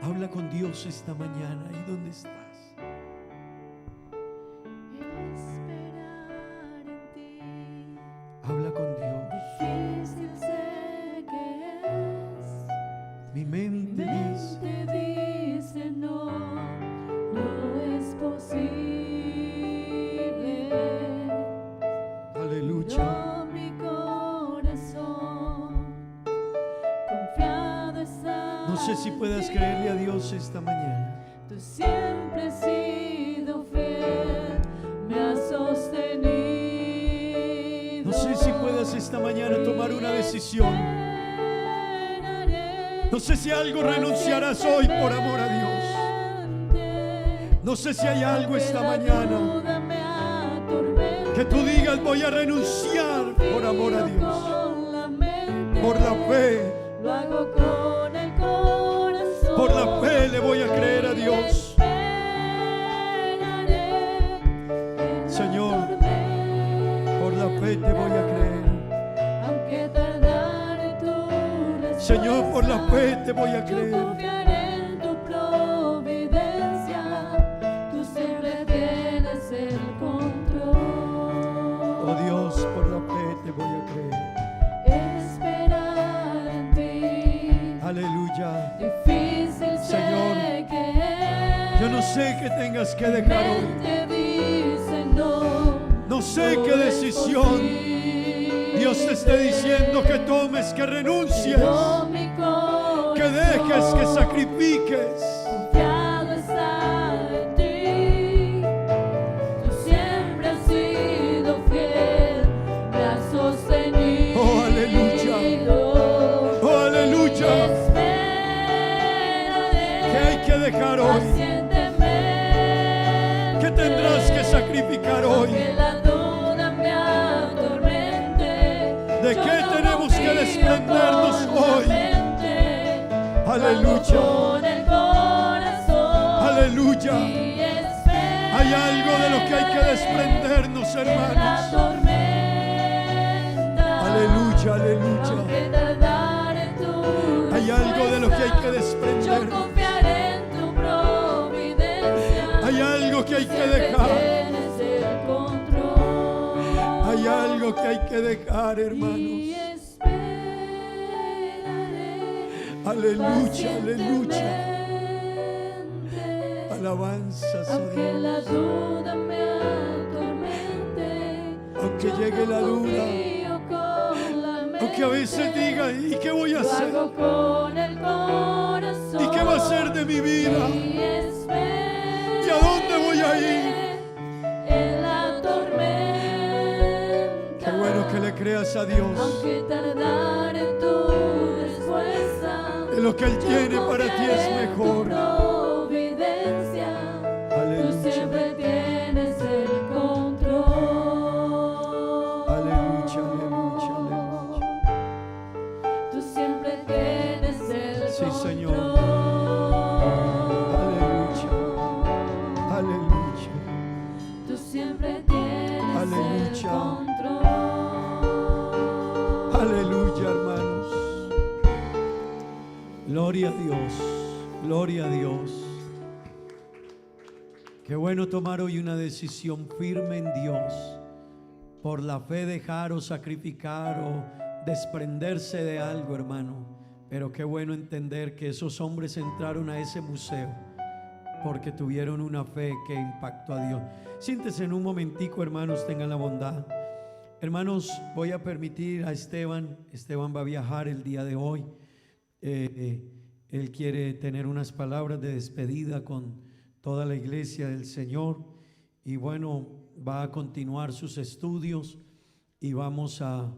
Habla con Dios esta mañana. ¿Y dónde estás? Esperar en ti. Habla con Dios. Difícil sé que es. Mi mente dice no, no es posible. Aleluya. Pero mi corazón confiado está. No sé si puedas creerle a Dios esta mañana. Tú siempre has sido fiel, me has sostenido. No sé si puedas esta mañana tomar una decisión. No sé si algo renunciarás hoy por amor a Dios. No sé si hay algo esta mañana que tú digas: voy a renunciar por amor a Dios. Por la fe. Lo hago con el corazón. Por la fe le voy a creer a Dios. Señor, por la fe te voy a creer. Aunque tardare tu respuesta, Señor, por la fe te voy a yo creer. confiaré en tu providencia. Tú siempre tienes el control. Oh Dios, por la fe te voy a creer. Esperar en ti. Aleluya. Difícil sé Señor, que es. Yo no sé qué tengas que dejar hoy. Mente dice no. No sé qué decisión Dios te esté diciendo que tomes, que renuncies, Pero mi corazón que dejes, que sacrifiques. confiado está en ti. Tú siempre has sido fiel, me has sostenido. Oh, aleluya. Oh, aleluya. Esperaré ¿Qué hay que dejar hoy? pacientemente. ¿Qué tendrás que sacrificar hoy? Que la duda me atormente. ¿De Yo qué no tenemos que confío desprendernos con la hoy? mente. Aleluya. Con el corazón. Aleluya. Y espera Hay algo de lo que hay que desprendernos, en la hermanos. tormenta. Aleluya, aleluya. Aunque tardare tu Hay algo de lo que hay que respuesta, desprender. yo confiaré en tu providencia. Hay algo que hay que Siempre dejar. tienes el control. Hay algo que hay que dejar, Y hermanos. esperaré Aleluya, aleluya. pacientemente. Alabanzas a Aunque la Dios. duda me atormente, Aunque yo llegue no la duda. confío con que a veces diga, ¿y qué voy a Lo hacer? hago con el corazón. ¿Y qué va a ser de mi vida? Y espero ¿Y a dónde voy a ir? en la tormenta. Qué bueno que le creas a Dios. Aunque tardare tu respuesta, Que lo que Él tiene para ti es mejor. Providencia, tú Aleluya. siempre tienes el control. Aleluya, aleluya, aleluya. Tú siempre tienes el Sí, Señor. control. Aleluya. Tú siempre tienes Aleluya. el control. Aleluya, hermanos. Gloria a Dios. Gloria a Dios. Qué bueno tomar hoy una decisión firme en Dios. Por la fe dejar o sacrificar o desprenderse de algo, hermano. Pero qué bueno entender que esos hombres entraron a ese museo porque tuvieron una fe que impactó a Dios. Siéntese en un momentico, hermanos, tengan la bondad. Hermanos, voy a permitir a Esteban. Esteban va a viajar el día de hoy. Él quiere tener unas palabras de despedida con toda la iglesia del Señor. Y bueno, va a continuar sus estudios y vamos a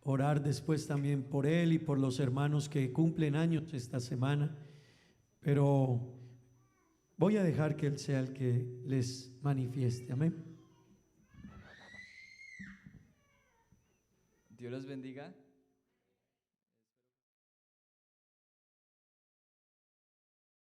orar después también por él y por los hermanos que cumplen años esta semana. Pero voy a dejar que Él sea el que les manifieste. Amén. Dios los bendiga.